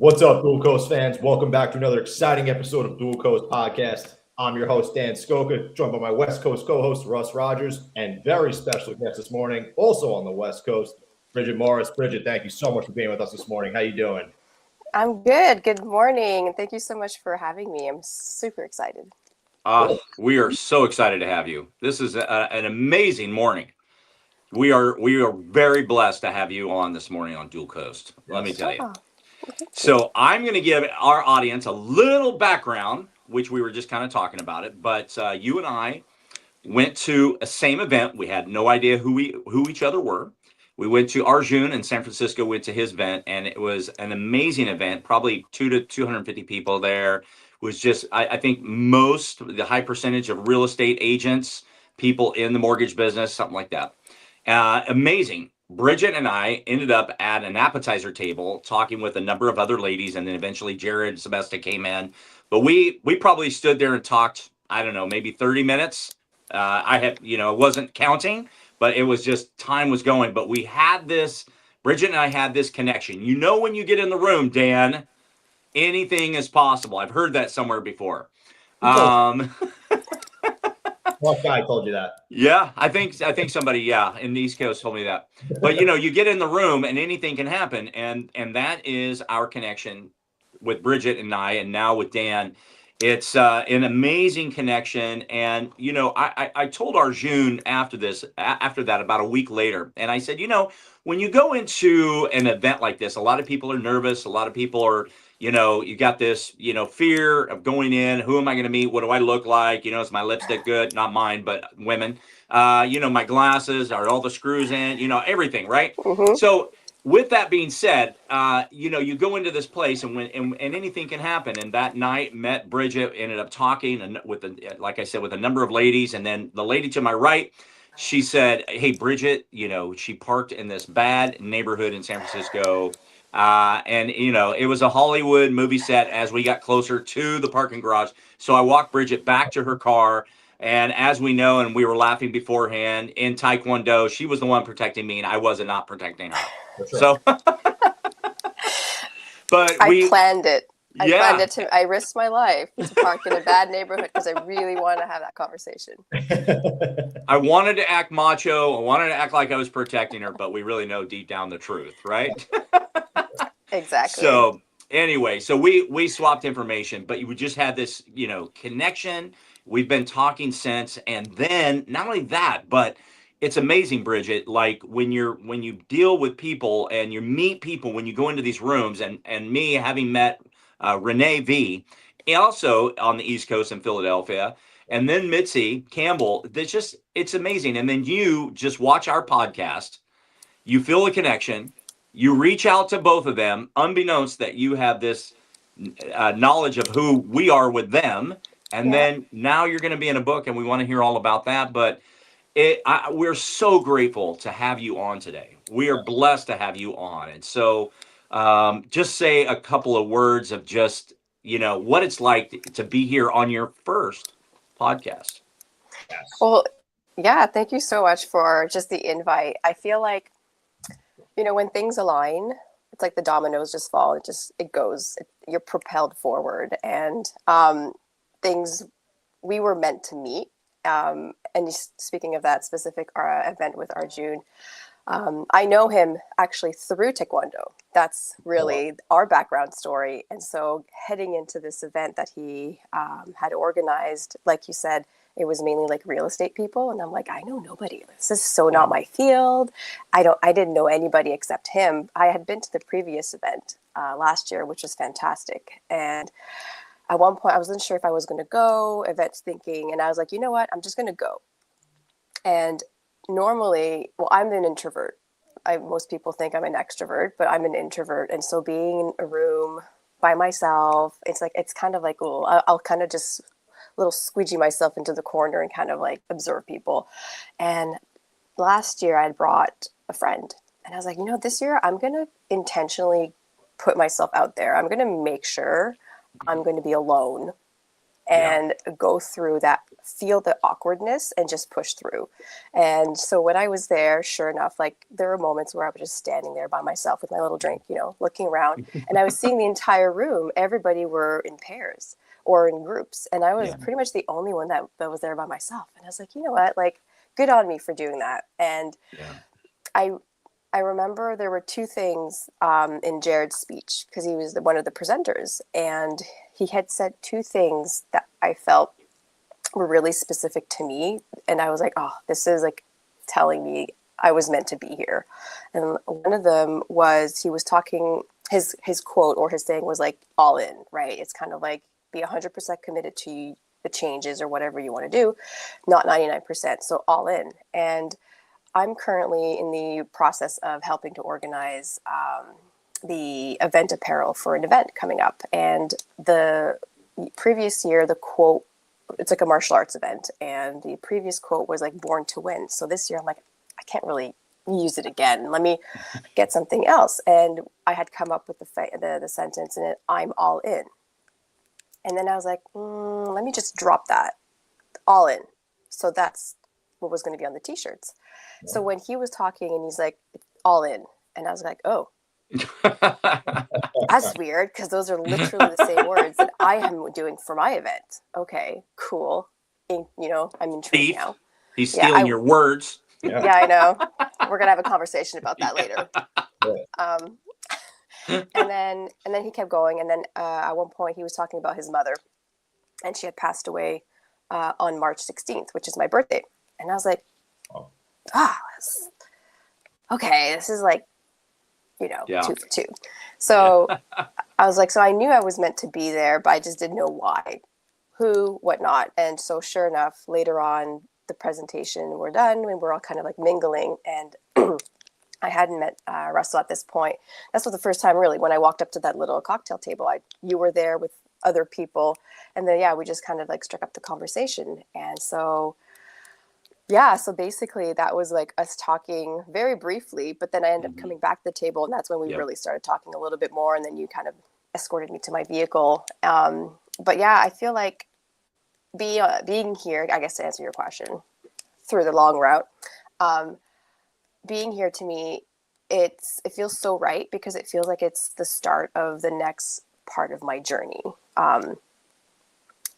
What's up, Dual Coast fans? Welcome back to another exciting episode of Dual Coast Podcast. I'm your host, Dan Skoka, joined by my West Coast co-host, Russ Rogers, and very special guest this morning, also on the West Coast, Brigitte Morris. Brigitte, thank you so much for being with us this morning. How you doing? I'm good. Good morning. Thank you so much for having me. I'm super excited. We are so excited to have you. This is an amazing morning. We are very blessed to have you on this morning on Dual Coast. Let me tell you. Oh, thank you. So I'm going to give our audience a little background, which we were just kind of talking about it. But you and I went to a same event. We had no idea who each other were. We went to Arjun in San Francisco, went to his event, and it was an amazing event. Probably 250 people there. It was just, I think the high percentage of real estate agents, people in the mortgage business, something like that. Amazing. Bridget and I ended up at an appetizer table talking with a number of other ladies, and then eventually Jared and Sebesta came in. But we probably stood there and talked, I don't know, maybe 30 minutes. Wasn't counting, but it was just time was going. But Bridget and I had this connection. You know, when you get in the room, Dan, anything is possible. I've heard that somewhere before. What guy told you that? Yeah, I think somebody, in the East Coast told me that. But you get in the room and anything can happen, and that is our connection with Bridget and I, and now with Dan. It's an amazing connection, and I told Arjun after that about a week later, and I said, when you go into an event like this, a lot of people are nervous. A lot of people are. You got this, fear of going in. Who am I going to meet? What do I look like? Is my lipstick good? Not mine, but women. My glasses, are all the screws in? Everything, right? Mm-hmm. So with that being said, you go into this place and anything can happen. And that night, met Bridget, ended up talking like I said, with a number of ladies, and then the lady to my right. She said, "Hey, Bridget, she parked in this bad neighborhood in San Francisco." And it was a Hollywood movie set as we got closer to the parking garage. So I walked Bridget back to her car. And as we know, and we were laughing beforehand, in Taekwondo, she was the one protecting me and I wasn't not protecting her. Sure. So, but I planned it. Yeah. I risked my life to park in a bad neighborhood because I really want to have that conversation. I wanted to act macho. I wanted to act like I was protecting her, but we really know deep down the truth, right? Exactly. So anyway, we swapped information, but we just had this, connection. We've been talking since, and then not only that, but it's amazing, Bridget. Like when you deal with people and you meet people, when you go into these rooms, and me having met Renee V, also on the East Coast in Philadelphia, and then Mitzi Campbell. It's amazing. And then you just watch our podcast, you feel a connection. You reach out to both of them, unbeknownst that you have this knowledge of who we are with them. And then now you're going to be in a book, and we want to hear all about that. But we're so grateful to have you on today. We are blessed to have you on. And so just say a couple of words of just, what it's like to be here on your first podcast. Well, yeah, thank you so much for just the invite. I feel like, when things align, it's like the dominoes just fall. It goes. You're propelled forward, and we were meant to meet. And speaking of that specific event with Arjun, I know him actually through Taekwondo. That's really our background story. And so heading into this event that he had organized, like you said, it was mainly like real estate people. And I'm like, I know nobody. This is so not my field. I didn't know anybody except him. I had been to the previous event last year, which was fantastic. And at one point I wasn't sure if I was going to go, events thinking. And I was like, you know what? I'm just going to go. And normally, I'm an introvert. Most people think I'm an extrovert, but I'm an introvert. And so being in a room by myself, it's kind of like, I'll kind of just little squeegee myself into the corner and kind of like observe people. And last year I had brought a friend, and I was like, this year I'm going to intentionally put myself out there. I'm going to make sure I'm going to be alone and go through that, feel the awkwardness and just push through. And so when I was there, sure enough, like there were moments where I was just standing there by myself with my little drink, you know, looking around, and I was seeing the entire room. Everybody were in pairs or in groups. And I was pretty much the only one that was there by myself. And I was like, you know what, like, good on me for doing that. And I remember there were two things in Jared's speech, because he was one of the presenters, and he had said two things that I felt were really specific to me. And I was like, oh, this is like telling me I was meant to be here. And one of them was, he was talking, his quote or his saying was like, all in, right? It's kind of like, be 100% committed to the changes or whatever you want to do, not 99%. So all in. And I'm currently in the process of helping to organize the event apparel for an event coming up. And the previous year, the quote, it's like a martial arts event, and the previous quote was like born to win. So this year I'm like, I can't really use it again. Let me get something else. And I had come up with the sentence in it, I'm all in. And then I was like, let me just drop that, all in. So that's what was going to be on the t-shirts. So when he was talking and he's like, all in, and I was like, oh, that's weird, because those are literally the same words that I am doing for my event. Okay, cool. You know, I'm intrigued now. He's stealing your words. Yeah, I know. We're gonna have a conversation about that later. And then he kept going, and then at one point he was talking about his mother, and she had passed away on March 16th, which is my birthday. And I was like, okay, this is like, you know, 2 for 2. So I was like, so I knew I was meant to be there, but I just didn't know why, who, whatnot. And so sure enough, later on, the presentation were done, and we're all kind of like mingling. And I hadn't met Russell at this point. That's for the first time, really, when I walked up to that little cocktail table. You were there with other people. And then, we just kind of like struck up the conversation. And so so basically that was like us talking very briefly, but then I ended up coming back to the table, and that's when we really started talking a little bit more. And then you kind of escorted me to my vehicle. But I feel like being here, I guess to answer your question through the long route, being here to me, it feels so right, because it feels like it's the start of the next part of my journey. And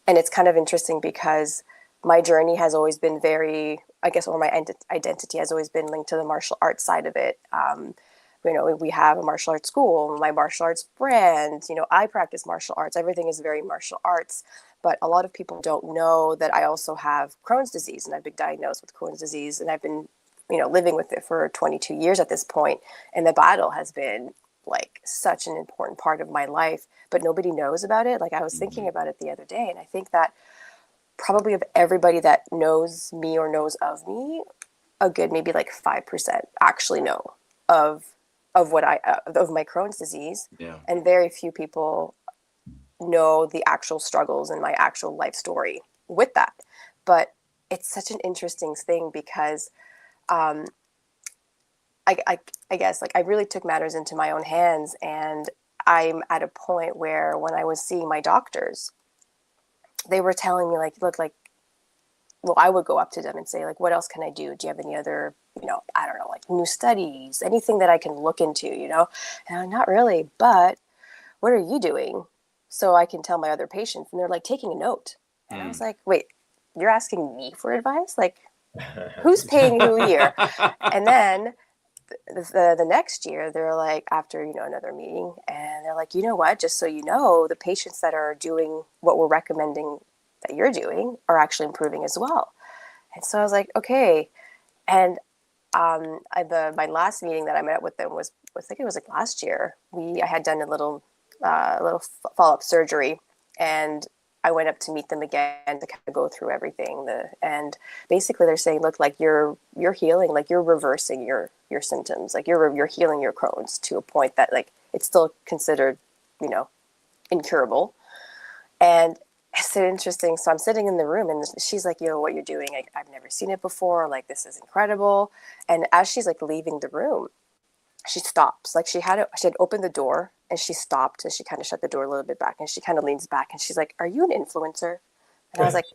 it's kind of interesting because my journey has always been very, I guess, or my identity has always been linked to the martial arts side of it. You know, we have a martial arts school, my martial arts brand, you know, I practice martial arts. Everything is very martial arts. But a lot of people don't know that I also have Crohn's disease, and I've been diagnosed with Crohn's disease, and I've been, you know, living with it for 22 years at this point. And the battle has been like such an important part of my life, but nobody knows about it. Like I was thinking about it the other day, and I think that probably of everybody that knows me or knows of me, a good maybe like 5% actually know of what of my Crohn's disease. And very few people know the actual struggles and my actual life story with that. But it's such an interesting thing, because I guess like I really took matters into my own hands, and I'm at a point where when I was seeing my doctors, they were telling me like, look, like, well, I would go up to them and say like, what else can I do? Do you have any other, you know, I don't know, like new studies, anything that I can look into, you know? And I'm not really, but what are you doing? So I can tell my other patients. And they're like taking a note. And I was like, wait, you're asking me for advice? Like, who's paying who here? And then the next year, they're like, after, you know, another meeting, and they're like, you know what, just so you know, the patients that are doing what we're recommending that you're doing are actually improving as well. And so I was like, okay. And my last meeting that I met with them was I think it was like last year. I had done a little follow-up surgery, and I went up to meet them again to kind of go through everything. And basically they're saying, look, like you're healing, like you're reversing your symptoms, like you're healing your Crohn's to a point that like it's still considered, you know, incurable. And it's so interesting. So I'm sitting in the room, and she's like, yo, what you're doing, I've never seen it before. Like, this is incredible. And as she's like leaving the room, she stops. Like she had opened the door, and she stopped, and she kind of shut the door a little bit back, and she kind of leans back, and she's like, are you an influencer? And I was like,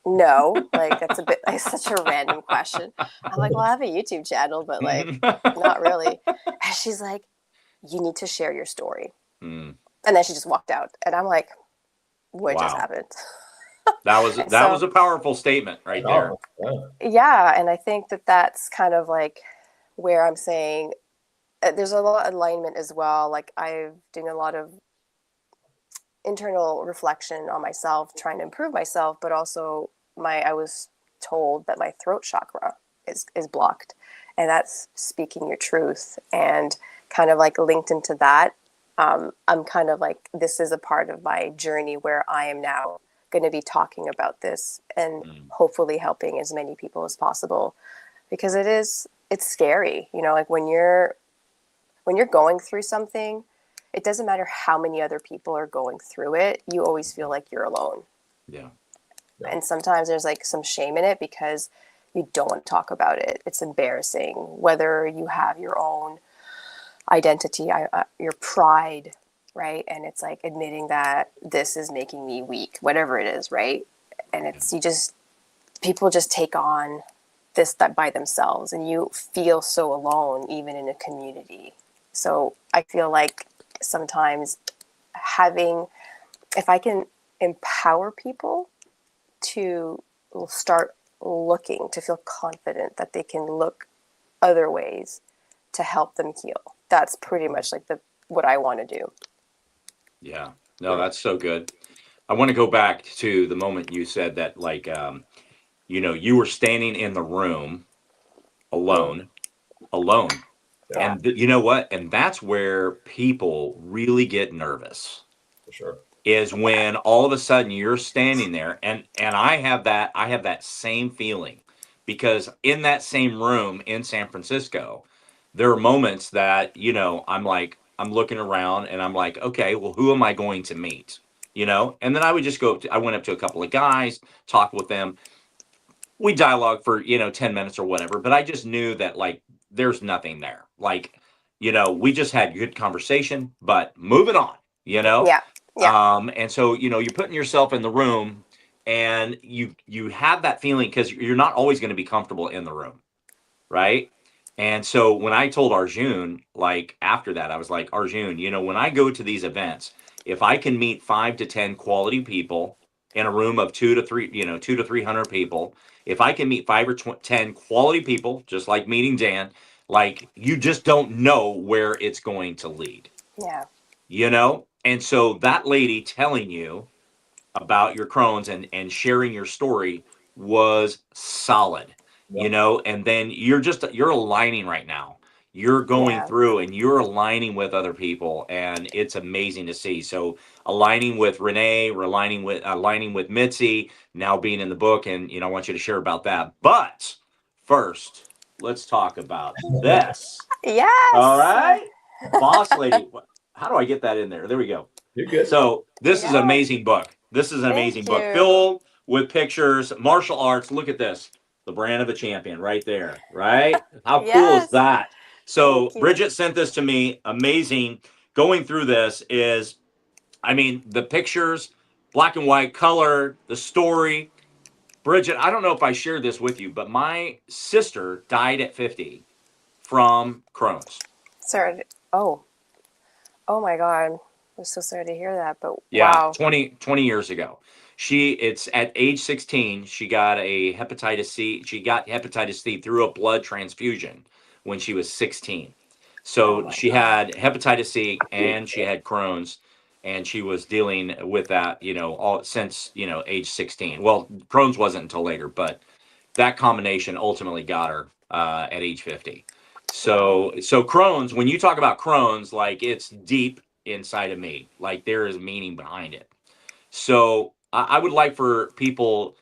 no, like that's a bit like such a random question. I'm like, well, I have a YouTube channel, but like not really. And she's like, you need to share your story. Mm, And then she just walked out. And I'm like, what just wow. happened? That was So a powerful statement right there. Oh, yeah, and I think that that's kind of like where I'm saying there's a lot of alignment as well. Like I'm doing a lot of internal reflection on myself, trying to improve myself, but also I was told that my throat chakra is blocked, and that's speaking your truth, and kind of like linked into that. I'm kind of like, this is a part of my journey where I am now going to be talking about this and hopefully helping as many people as possible, because it's scary, you know, like when you're going through something, it doesn't matter how many other people are going through it, you always feel like you're alone. Yeah. And sometimes there's like some shame in it because you don't want to talk about it. It's embarrassing, whether you have your own identity, your pride, right? And it's like admitting that this is making me weak, whatever it is, right? And it's, people just take on this that by themselves, and you feel so alone, even in a community. So I feel like sometimes if I can empower people to start looking, to feel confident that they can look other ways to help them heal. That's pretty much like what I want to do. Yeah. No, that's so good. I want to go back to the moment you said that, like, you were standing in the room alone. Yeah. And you know what? And that's where people really get nervous, for sure. is when all of a sudden you're standing there, and I have that same feeling, because in that same room in San Francisco, there are moments that, I'm looking around and I'm like, okay, well, who am I going to meet? And then I would just I went up to a couple of guys, talked with them. We dialogue for 10 minutes or whatever, but I just knew that, like, there's nothing there. Like, we just had good conversation, but moving on, Yeah. Yeah. and so, you're putting yourself in the room, and you have that feeling, because you're not always going to be comfortable in the room, right? And so when I told Arjun, like, after that, I was like, Arjun, when I go to these events, if I can meet 5 to 10 quality people in a room of 2 to 300 people, if I can meet 5 or 10 quality people, just like meeting Dan, like, you just don't know where it's going to lead, Yeah. And so that lady telling you about your Crohn's and sharing your story was solid, and then you're aligning right now. You're going Yeah. through and you're aligning with other people, and it's amazing to see. So aligning with Renee, aligning with Mitzi, now being in the book, and I want you to share about that. But first, let's talk about this. All Yes. right, boss lady. How do I get that in there? There we go. You're good. So this is an Yeah. amazing book. This is an amazing Thank book you. filled with pictures, martial arts. Look at this. The brand of a champion right there, right? How cool is Yes. that? So Thank you. Bridget sent this to me. Amazing. Going through this is, the pictures, black and white, color, the story. Bridget, I don't know if I shared this with you, but my sister died at 50 from Crohn's. Sorry. Oh my God. I'm so sorry to hear that, but Yeah, wow. 20 years ago. It's at age 16, she got a hepatitis C. She got hepatitis C through a blood transfusion when she was 16. Oh So my she God. had hepatitis C and she had Crohn's, and she was dealing with that, all since, age 16. Well, Crohn's wasn't until later, but that combination ultimately got her at age 50. Wow. So Crohn's, when you talk about Crohn's, like, it's deep inside of me. Like, there is meaning behind it. So I would like for people,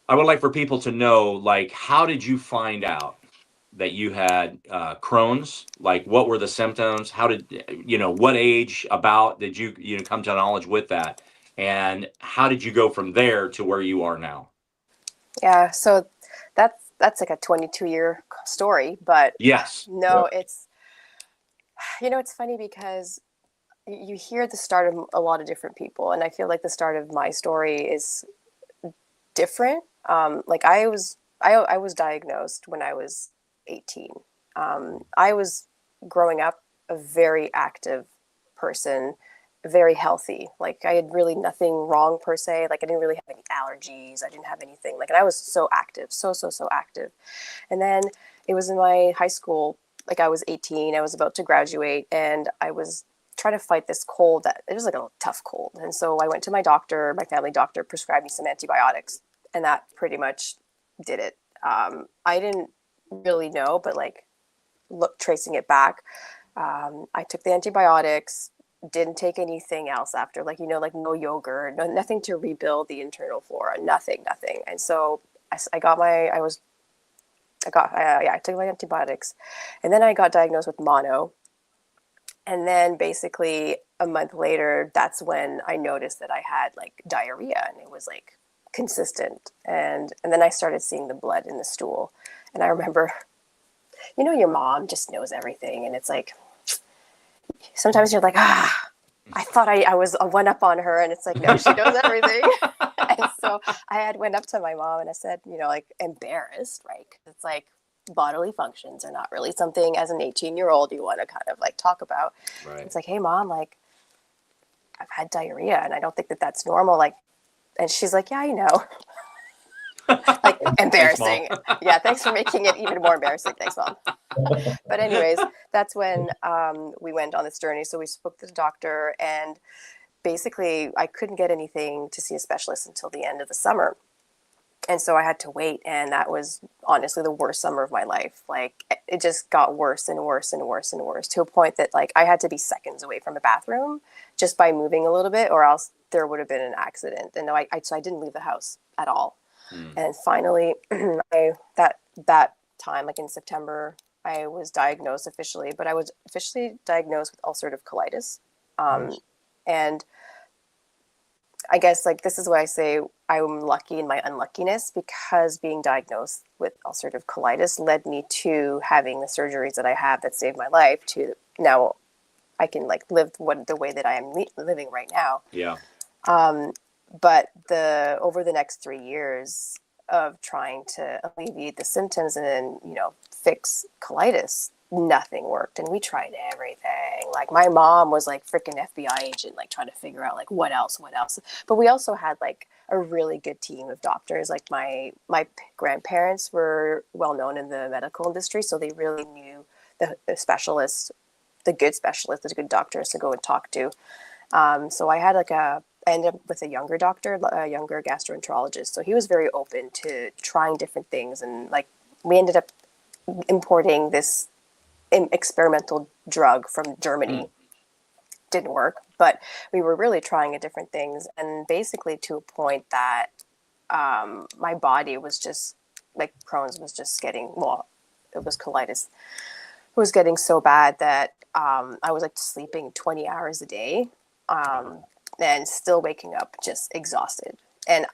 to know, like, how did you find out that you had Crohn's? Like, what were the symptoms? How did, what age about did you come to knowledge with that? And how did you go from there to where you are now? Yeah. So that's like a 22-year story, but Yes. no, it's funny because you hear the start of a lot of different people, and I feel like the start of my story is different. Like I was diagnosed when I was 18. I was growing up a very active person, very healthy. Like I had really nothing wrong per se. Like I didn't really have any allergies. I didn't have anything. Like, and I was so active, so active. And then it was in my high school. Like I was 18. I was about to graduate, and I was trying to fight this cold that it was like a tough cold. And so I went to my doctor. My family doctor prescribed me some antibiotics, and that pretty much did it. I didn't really know, but like tracing it back, I took the antibiotics, didn't take anything else after, like, like no yogurt, nothing to rebuild the internal flora, nothing. And so I took my antibiotics, and then I got diagnosed with mono. And then basically a month later, that's when I noticed that I had like diarrhea, and it was like consistent. And then I started seeing the blood in the stool. And I remember, your mom just knows everything. And it's like, sometimes you're like, I thought I was a one up on her. And it's like, no, she knows everything. And so I had went up to my mom and I said, like embarrassed, right? 'Cause it's like bodily functions are not really something as an 18-year-old you want to kind of like talk about. Right. It's like, hey mom, like I've had diarrhea and I don't think that that's normal. Like, and she's like, yeah, I know. Like embarrassing. Thanks, yeah, thanks for making it even more embarrassing. Thanks, mom. But anyways, that's when we went on this journey. So we spoke to the doctor, and basically I couldn't get anything to see a specialist until the end of the summer. And so I had to wait, and that was honestly the worst summer of my life. Like it just got worse and worse and worse and worse, to a point that like I had to be seconds away from a bathroom just by moving a little bit, or else there would have been an accident. And no, so I didn't leave the house at all. And finally, that time, like in September, I was diagnosed officially, but I was officially diagnosed with ulcerative colitis. And I guess like this is why I say I'm lucky in my unluckiness, because being diagnosed with ulcerative colitis led me to having the surgeries that I have that saved my life, to now I can like live the way that I am living right now. Yeah. But over the next 3 years of trying to alleviate the symptoms and fix colitis, nothing worked. And we tried everything. Like my mom was like freaking FBI agent, like trying to figure out like what else. But we also had like a really good team of doctors. Like my grandparents were well known in the medical industry, so they really knew the specialists, the good doctors to go and talk to. So I ended up with a younger doctor, a younger gastroenterologist. So he was very open to trying different things. And like we ended up importing this experimental drug from Germany. Didn't work, but we were really trying different things. And basically to a point that my body was just like Crohn's was just getting, it was colitis. It was getting so bad that I was like sleeping 20 hours a day. And still waking up just exhausted. And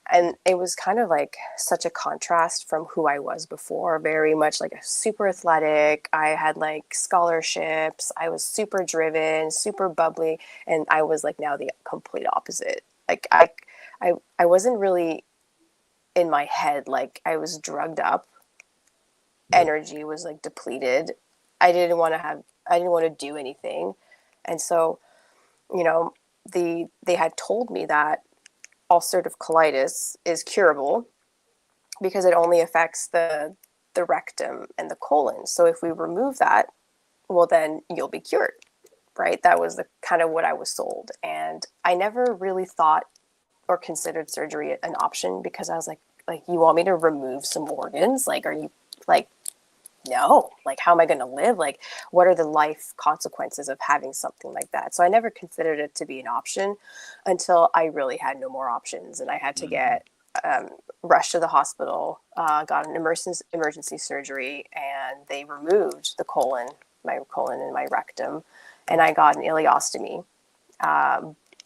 it was kind of like such a contrast from who I was before, very much like a super athletic. I had like scholarships. I was super driven, super bubbly. And I was like now the complete opposite. Like I wasn't really in my head. Like I was drugged up. Energy was like depleted. I didn't want to do anything. And so, they had told me that ulcerative colitis is curable because it only affects the rectum and the colon. So if we remove that, well, then you'll be cured, right? That was the kind of what I was sold. And I never really thought or considered surgery an option, because I was like, you want me to remove some organs? Like, are you like, no, like, how am I going to live? Like, what are the life consequences of having something like that? So I never considered it to be an option until I really had no more options. And I had to get rushed to the hospital, got an emergency surgery, and they removed the my colon and my rectum, and I got an ileostomy.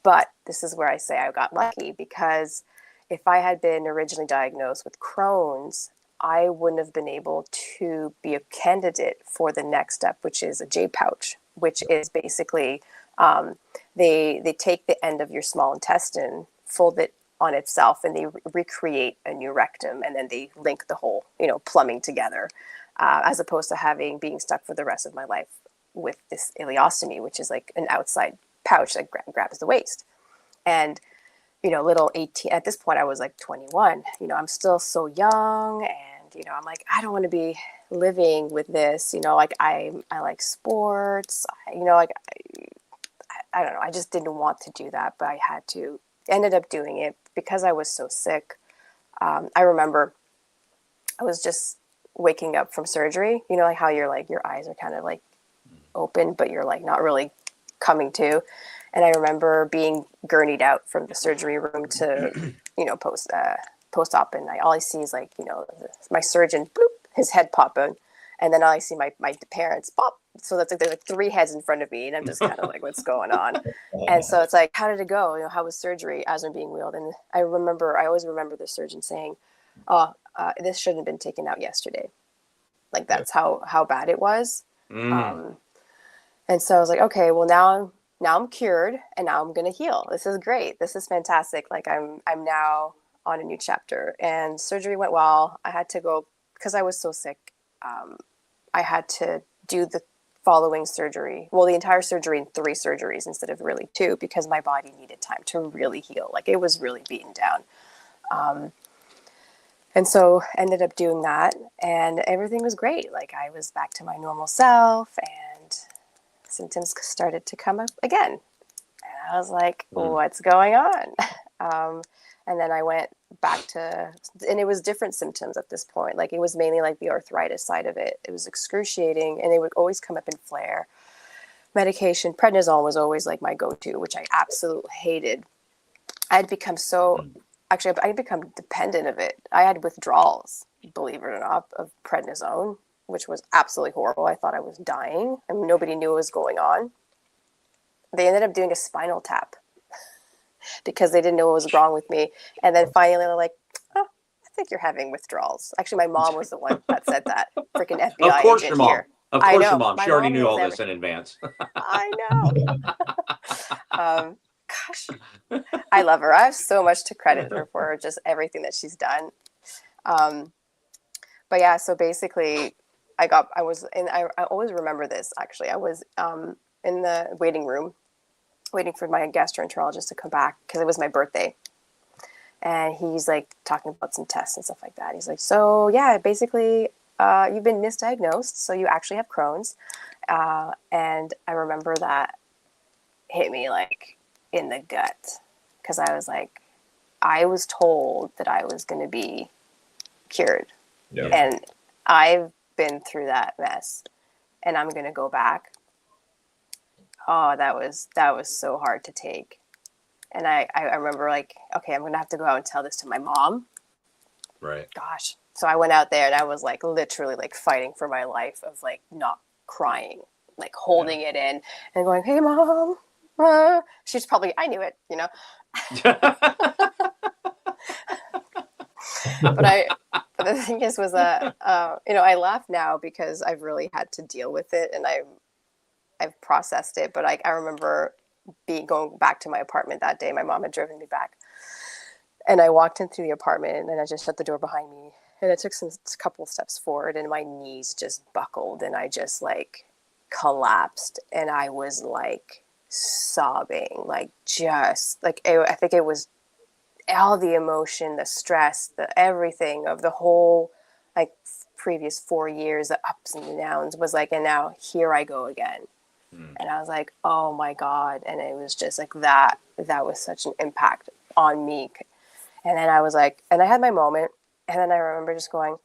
But this is where I say I got lucky, because if I had been originally diagnosed with Crohn's, I wouldn't have been able to be a candidate for the next step, which is a J pouch, which is basically They take the end of your small intestine, fold it on itself, and they recreate a new rectum, and then they link the whole, plumbing together, as opposed to being stuck for the rest of my life with this ileostomy, which is like an outside pouch that grabs the waist. And little 18, at this point I was like 21, I'm still so young, and I'm like, I don't want to be living with this, like I like sports, like I don't know, I just didn't want to do that, but I had to. Ended up doing it because I was so sick. I remember I was just waking up from surgery, like how you're like, your eyes are kind of like open, but you're like not really coming to. And I remember being gurneyed out from the surgery room to, post-op, and all I see is like, my surgeon, bloop, his head pop in, and then all I see my parents pop. So that's like, there's like 3 heads in front of me, and I'm just kind of like, what's going on? And so it's like, how did it go? How was surgery as I'm being wheeled? And I always remember the surgeon saying, this shouldn't have been taken out yesterday. Like that's how bad it was. And so I was like, okay, well now I'm cured, and now I'm going to heal. This is great. This is fantastic. Like I'm now on a new chapter, and surgery went well. I had to go because I was so sick. I had to do the following surgery. Well, the entire surgery in 3 surgeries instead of really 2, because my body needed time to really heal. Like it was really beaten down. And so ended up doing that, and everything was great. Like I was back to my normal self, and symptoms started to come up again. And I was like, what's going on? And then I went back to, and it was different symptoms at this point. Like it was mainly like the arthritis side of it. It was excruciating, and it would always come up in flare. Medication, prednisone was always like my go-to, which I absolutely hated. I had become I become dependent of it. I had withdrawals, believe it or not, of prednisone, which was absolutely horrible. I thought I was dying, and nobody knew what was going on. They ended up doing a spinal tap because they didn't know what was wrong with me. And then finally they're like, oh, I think you're having withdrawals. Actually, my mom was the one that said that. Freaking FBI Of course, agent your mom. here. Of course, your mom. My She already mom knew knows all this everything. in advance. I know. Gosh, I love her. I have so much to credit her for just everything that she's done. But yeah, so basically I always remember this, actually. I was in the waiting room waiting for my gastroenterologist to come back because it was my birthday. And he's like talking about some tests and stuff like that. He's like, so yeah, basically you've been misdiagnosed. So you actually have Crohn's. And I remember that hit me like in the gut, because I was like, I was told that I was going to be cured. Yeah. And I've been through that mess, and I'm going to go back. Oh, that was so hard to take. And I remember like, okay, I'm going to have to go out and tell this to my mom. Right. Gosh. So I went out there, and I was like literally like fighting for my life of like not crying, like holding it in and going, hey, Mom. She's probably, I knew it, But the thing is, was that, I laugh now because I've really had to deal with it, and I've processed it. But I remember going back to my apartment that day. My mom had driven me back, and I walked in through the apartment, and then I just shut the door behind me, and I took a couple of steps forward, and my knees just buckled, and I just like collapsed, and I was like sobbing, like just like I think it was all the emotion, the stress, the everything of the whole like previous 4 years, the ups and the downs, was like, and now here I go again. And I was like, oh my God. And it was just like that was such an impact on me. And then I was like, and I had my moment, and then I remember just going,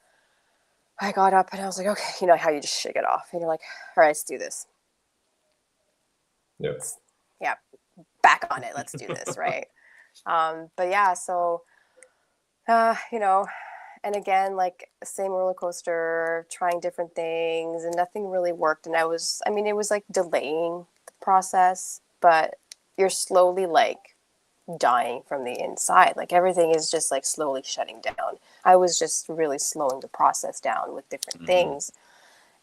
I got up and I was like, okay, how you just shake it off, and you're like, all right, let's do this. Yep. Yeah, back on it. Let's do this, right? But yeah, so, and again, like same roller coaster, trying different things, and nothing really worked. And it was like delaying the process, but you're slowly like dying from the inside. Like everything is just like slowly shutting down. I was just really slowing the process down with different things.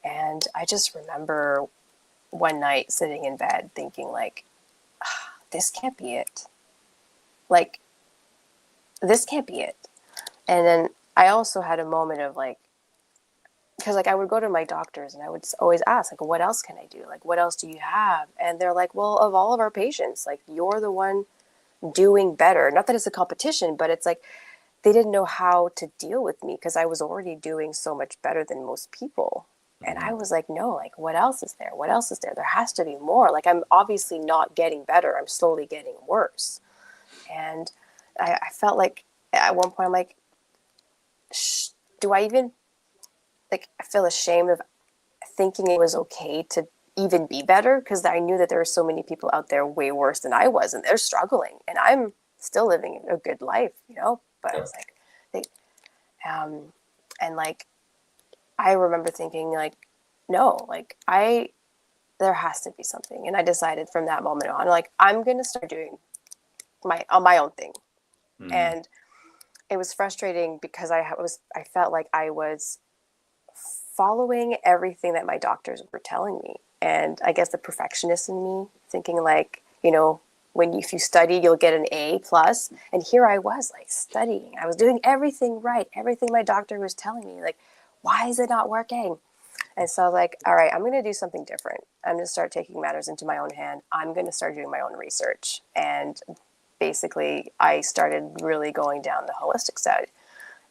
And I just remember one night sitting in bed thinking like, this can't be it. Like, this can't be it. And then I also had a moment of like, because like I would go to my doctors and I would always ask, like, what else can I do? Like, what else do you have? And they're like, well, of all of our patients, like, you're the one doing better. Not that it's a competition, but it's like they didn't know how to deal with me because I was already doing so much better than most people. And I was like, no, like, what else is there? What else is there? There has to be more. Like, I'm obviously not getting better. I'm slowly getting worse. And I felt like at one point, I'm like, do I even, like, I feel ashamed of thinking it was okay to even be better, because I knew that there were so many people out there way worse than I was, and they're struggling, and I'm still living a good life, you know. But I was like, and like, I remember thinking like, no, like there has to be something, and I decided from that moment on, like, I'm gonna start doing my own thing. And it was frustrating because I felt like I was following everything that my doctors were telling me. And I guess the perfectionist in me thinking like, you know, if you study, you'll get an A plus. And here I was like studying. I was doing everything right. Everything my doctor was telling me, like, why is it not working? And so I was like, all right, I'm going to do something different. I'm going to start taking matters into my own hand. I'm going to start doing my own research. And basically I started really going down the holistic side.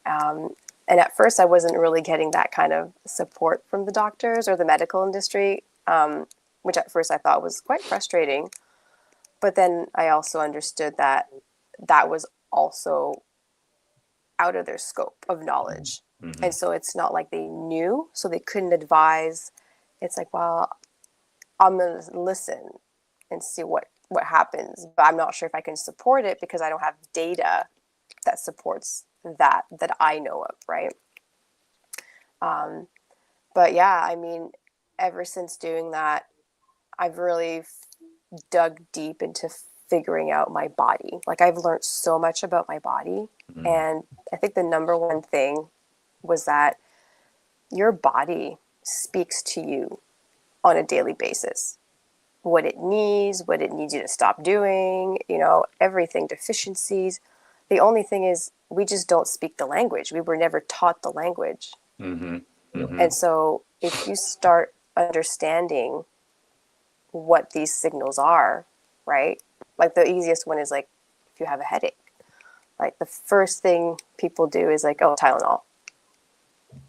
And at first I wasn't really getting that kind of support from the doctors or the medical industry, which at first I thought was quite frustrating. But then I also understood that that was also out of their scope of knowledge. And so it's not like they knew, so they couldn't advise. It's like, well, I'm going to listen and see what happens, but I'm not sure if I can support it because I don't have data that supports that I know of, right? But yeah, I mean, ever since doing that, I've really dug deep into figuring out my body. Like, I've learned so much about my body. And I think the number one thing was that your body speaks to you on a daily basis. What it needs you to stop doing, you know, everything, deficiencies. The only thing is we just don't speak the language. We were never taught the language. And so if you start understanding what these signals are, right? Like, the easiest one is like, if you have a headache, like the first thing people do is like, oh, Tylenol.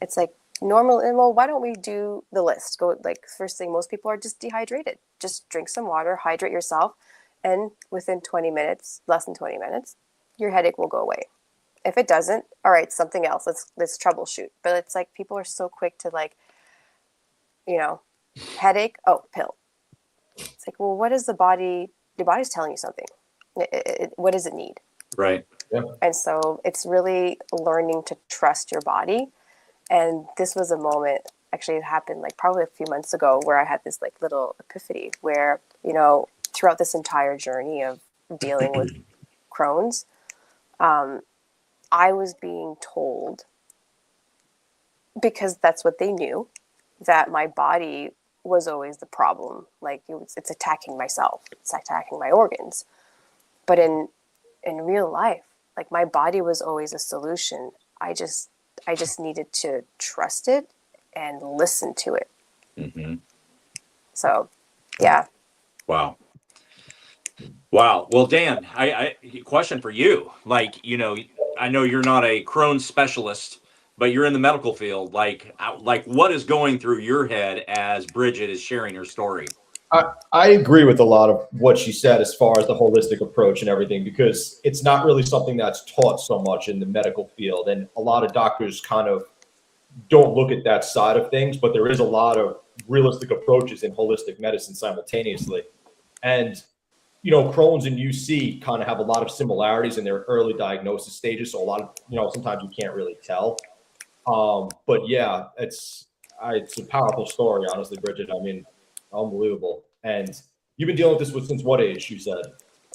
It's like, normal, and well, why don't we do the list? Go, like, first thing, most people are just dehydrated. Just drink some water, hydrate yourself, and within 20 minutes, less than 20 minutes, your headache will go away. If it doesn't, all right, something else. Let's troubleshoot. But it's like people are so quick to, like, you know, headache, oh, pill. It's like, well, what is the body? Your body's telling you something. What does it need? Right. Yeah. And so it's really learning to trust your body. And this was a moment, actually it happened like probably a few months ago, where I had this like little epiphany where, you know, throughout this entire journey of dealing with Crohn's, I was being told, because that's what they knew, that my body was always the problem. Like, it's attacking myself, it's attacking my organs. But in real life, like, my body was always a solution. I just needed to trust it and listen to it. So, yeah. Wow. Well, Dan, I question for you. Like, you know, I know you're not a Crohn's specialist, but you're in the medical field. Like what is going through your head as Brigitte is sharing her story? I agree with a lot of what she said as far as the holistic approach and everything, because it's not really something that's taught so much in the medical field. And a lot of doctors kind of don't look at that side of things, but there is a lot of realistic approaches in holistic medicine simultaneously. And, you know, Crohn's and UC kind of have a lot of similarities in their early diagnosis stages. So a lot of, you know, sometimes you can't really tell. But yeah, it's a powerful story, honestly, Brigitte. I mean, unbelievable. And you've been dealing with this since what age, you said?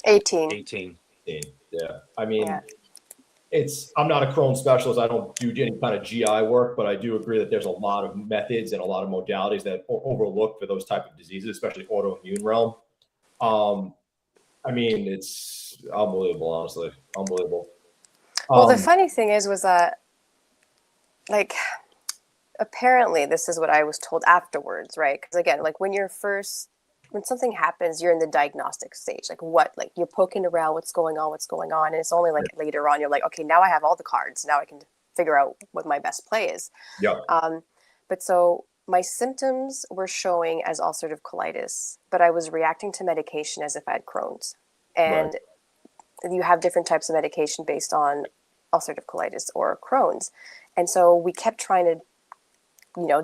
18. 18. Yeah. I mean, I'm not a Crohn's specialist. I don't do any kind of GI work, but I do agree that there's a lot of methods and a lot of modalities that are overlooked for those type of diseases, especially autoimmune realm. I mean, it's unbelievable, honestly. Unbelievable. Well, the funny thing was that, like, apparently this is what I was told afterwards, right? Because again, like when something happens, you're in the diagnostic stage. Like you're poking around, what's going on, and it's only like later on you're like, okay, now I have all the cards. Now I can figure out what my best play is. Yeah. But so my symptoms were showing as ulcerative colitis, but I was reacting to medication as if I had Crohn's. And you have different types of medication based on ulcerative colitis or Crohn's. And so we kept trying to,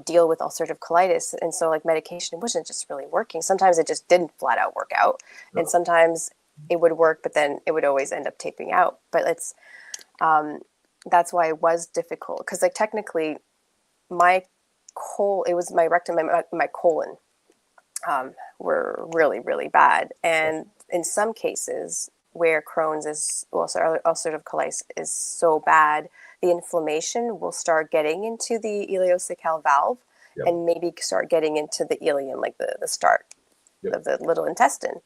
deal with ulcerative colitis. And so like medication wasn't just really working. Sometimes it just didn't flat out work out. No. And sometimes it would work, but then it would always end up taping out. But that's why it was difficult. Because like technically it was my rectum and my colon were really, really bad. And in some cases where Crohn's is, ulcerative colitis is so bad, the inflammation will start getting into the ileocecal valve and maybe start getting into the ileum, like the start of the little intestine.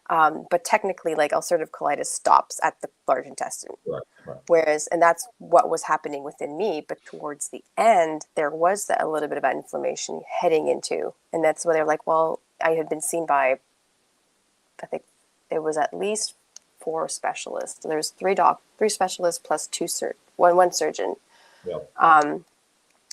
But technically, like ulcerative colitis stops at the large intestine. Right. Whereas, and that's what was happening within me. But towards the end, there was a little bit of inflammation heading into, and that's where they're like, well, I had been seen by, I think it was at least 4 specialists. There's 3 specialists plus one surgeon. Yeah.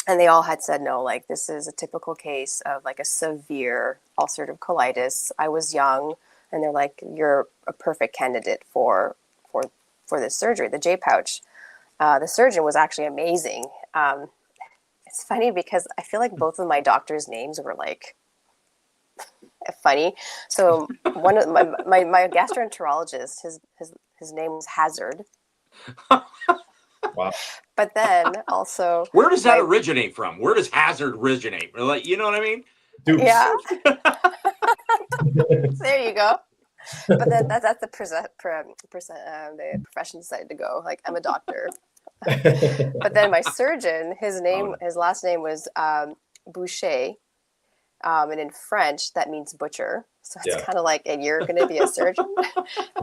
And they all had said, no, like this is a typical case of like a severe ulcerative colitis. I was young, and they're like, you're a perfect candidate for this surgery, the J pouch. The surgeon was actually amazing. It's funny because I feel like both of my doctors' names were like funny. So one of my gastroenterologist, his name was Hazard. Wow. But then also, where does that originate from? Where does Hazard originate? Like, you know what I mean? Dupes. Yeah. There you go. But then that's the profession decided to go. Like, I'm a doctor. But then my surgeon, his last name was Boucher. And in French, that means butcher. So it's kind of like, and you're going to be a surgeon.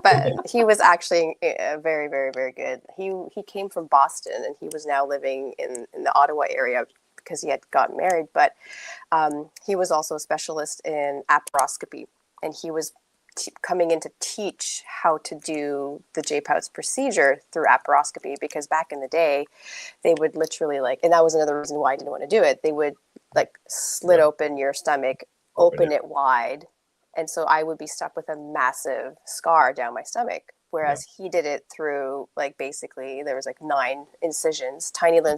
But he was actually very, very, very good. He came from Boston, and he was now living in the Ottawa area because he had gotten married. But he was also a specialist in laparoscopy, and he was coming in to teach how to do the J-pouch procedure through laparoscopy, because back in the day, they would literally and that was another reason why I didn't want to do it. They would slit open your stomach, open it wide. And so I would be stuck with a massive scar down my stomach. Whereas he did it through basically there was 9 incisions, tiny little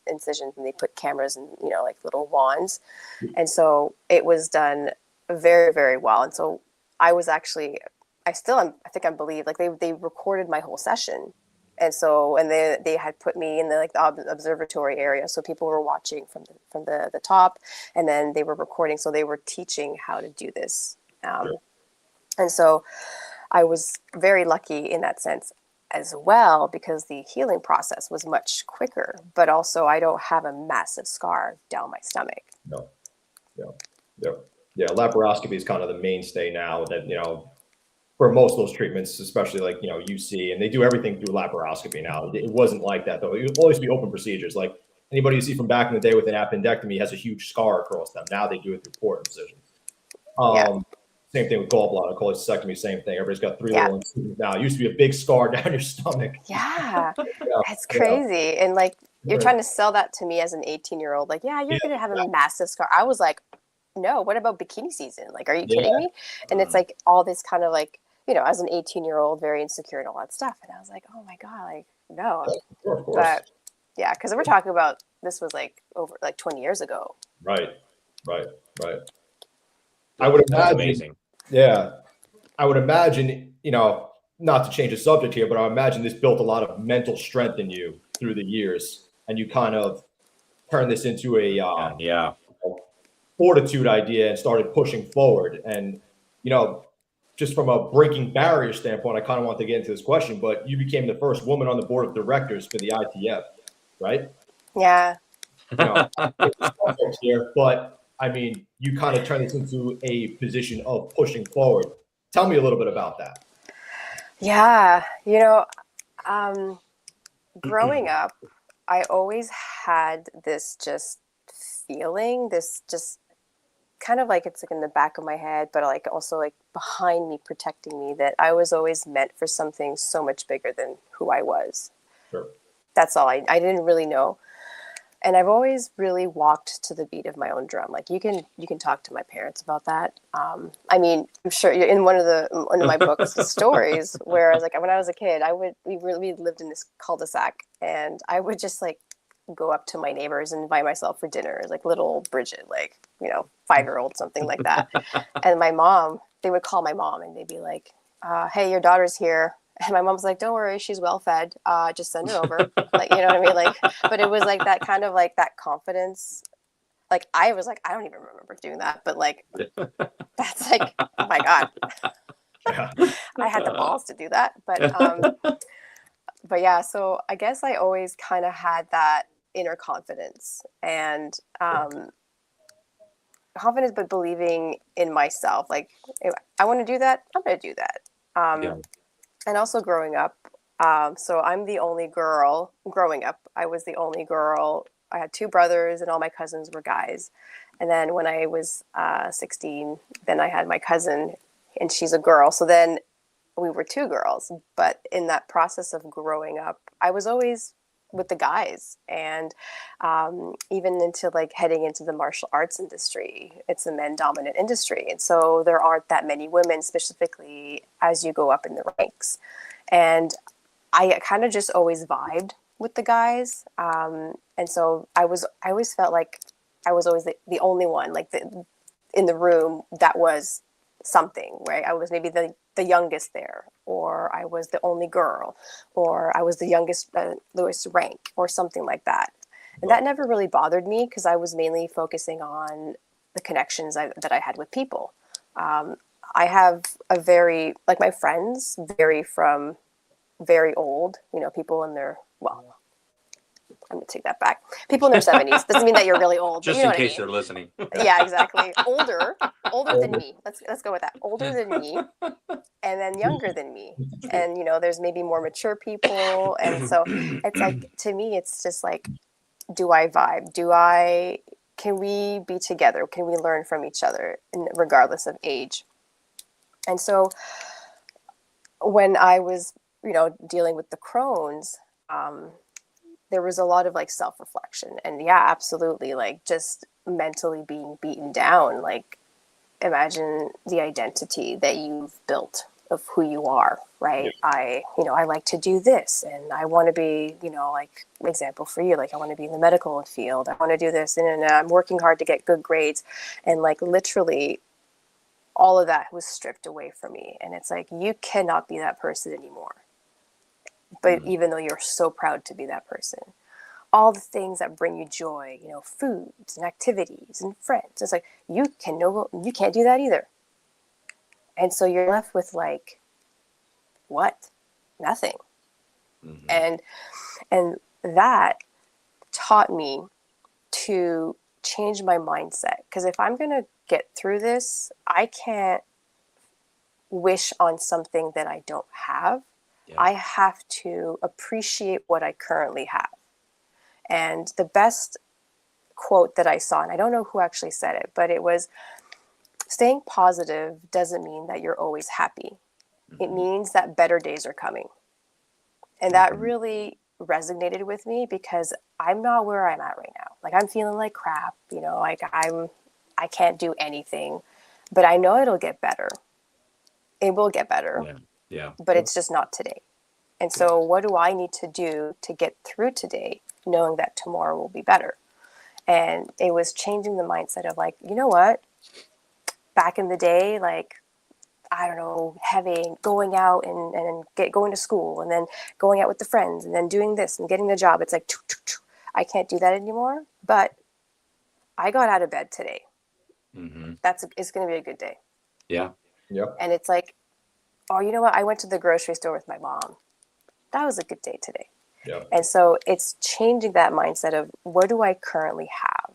incisions, and they put cameras and, little wands. And so it was done very, very well. And so I was actually, I think I believe they recorded my whole session. And so, and they had put me in the observatory area. So people were watching from the top, and then they were recording. So they were teaching how to do this. And so I was very lucky in that sense as well, because the healing process was much quicker, but also I don't have a massive scar down my stomach. No. Yeah. Laparoscopy is kind of the mainstay now that, for most of those treatments, especially UC, and they do everything through laparoscopy now. It wasn't like that though. It would always be open procedures. Like anybody you see from back in the day with an appendectomy has a huge scar across them. Now they do it through port incision. Same thing with gallbladder, cholecystectomy, same thing. Everybody's got 3 little incisions now. It used to be a big scar down your stomach. Yeah. It's crazy. And you're trying to sell that to me as an 18-year-old. You're going to have a massive scar. I was like, no, what about bikini season? Are you kidding me? And it's all this kind of as an 18-year-old, very insecure and all that stuff. And I was like, oh my God, no. Of course. But yeah, because we're talking about, this was over 20 years ago. Right. I would imagine. Amazing. Yeah. I would imagine, not to change the subject here, but I imagine this built a lot of mental strength in you through the years, and you kind of turned this into a fortitude idea and started pushing forward. And, just from a breaking barrier standpoint, I kind of want to get into this question, but you became the first woman on the board of directors for the ITF, right? Yeah. Here, but I mean, you kind of turned this into a position of pushing forward. Tell me a little bit about that. Yeah, growing up, I always had this just feeling, this just kind of like it's like in the back of my head, but like also like behind me, protecting me, that I was always meant for something so much bigger than who I was. Sure. That's all. I didn't really know. And I've always really walked to the beat of my own drum. Like you can talk to my parents about that. I mean, I'm sure you're in one of my books, the stories, where I was like, when I was a kid, we lived in this cul-de-sac, and I would just like go up to my neighbors and invite myself for dinner, like little Brigitte, like 5-year-old, something like that. And they would call my mom, and they'd be like, "Hey, your daughter's here." And my mom's like, "Don't worry, she's well fed. Just send her over." Like, you know what I mean? Like, but it was like that kind of like that confidence. Like I was like, I don't even remember doing that, but like that's like, oh my God, Yeah. I had the balls to do that. But yeah, so I guess I always kind of had that inner confidence and confidence, but believing in myself. Like, if I want to do that, I'm going to do that. Yeah. And also growing up, so I'm the only girl. Growing up, I was the only girl. I had 2 brothers, and all my cousins were guys. And then when I was 16, then I had my cousin, and she's a girl. So then we were 2 girls. But in that process of growing up, I was always with the guys, and even into like heading into the martial arts industry, it's a men dominant industry, and so there aren't that many women, specifically as you go up in the ranks. And I kind of just always vibed with the guys, and so I always felt like I was always the only one, like in the room that was something, right? I was maybe the youngest there, or I was the only girl, or I was the youngest, lowest rank, or something like that. And that never really bothered me because I was mainly focusing on the connections that I had with people. I have like my friends vary from very old, people in their, well, I'm going to take that back. People in their 70s. Doesn't mean that you're really old, but Just you know in what I case mean. they're listening. Yeah, exactly. Older than me. Let's go with that. Older than me, and then younger than me. And there's maybe more mature people, and so it's like, to me, it's just like, do I vibe? Can we be together? Can we learn from each other, regardless of age? And so when I was, dealing with the Crohn's, there was a lot of like self-reflection, and yeah, absolutely, like just mentally being beaten down. Like, imagine the identity that you've built of who you are, right? I like to do this, and I want to be, like, example for you, like I want to be in the medical field. I want to do this, and I'm working hard to get good grades, and like literally all of that was stripped away from me. And it's like, you cannot be that person anymore. But even though you're so proud to be that person, all the things that bring you joy, foods and activities and friends, it's like, you can't do that either. And so you're left with like, what? Nothing. And that taught me to change my mindset, because if I'm going to get through this, I can't wish on something that I don't have. Yeah. I have to appreciate what I currently have. And the best quote that I saw, and I don't know who actually said it, but it was, staying positive doesn't mean that you're always happy. It means that better days are coming. And that really resonated with me, because I'm not where I'm at right now. Like, I'm feeling like crap, like I can't do anything, but I know it'll get better. It will get better. Yeah. But it's just not today. And so what do I need to do to get through today, knowing that tomorrow will be better? And it was changing the mindset of like, you know what? Back in the day, like, I don't know, going out and going to school, and then going out with the friends, and then doing this and getting the job. It's like, I can't do that anymore, but I got out of bed today. It's going to be a good day. Yeah. Yep. And it's like, oh, you know what? I went to the grocery store with my mom. That was a good day today. Yep. And so it's changing that mindset of, what do I currently have?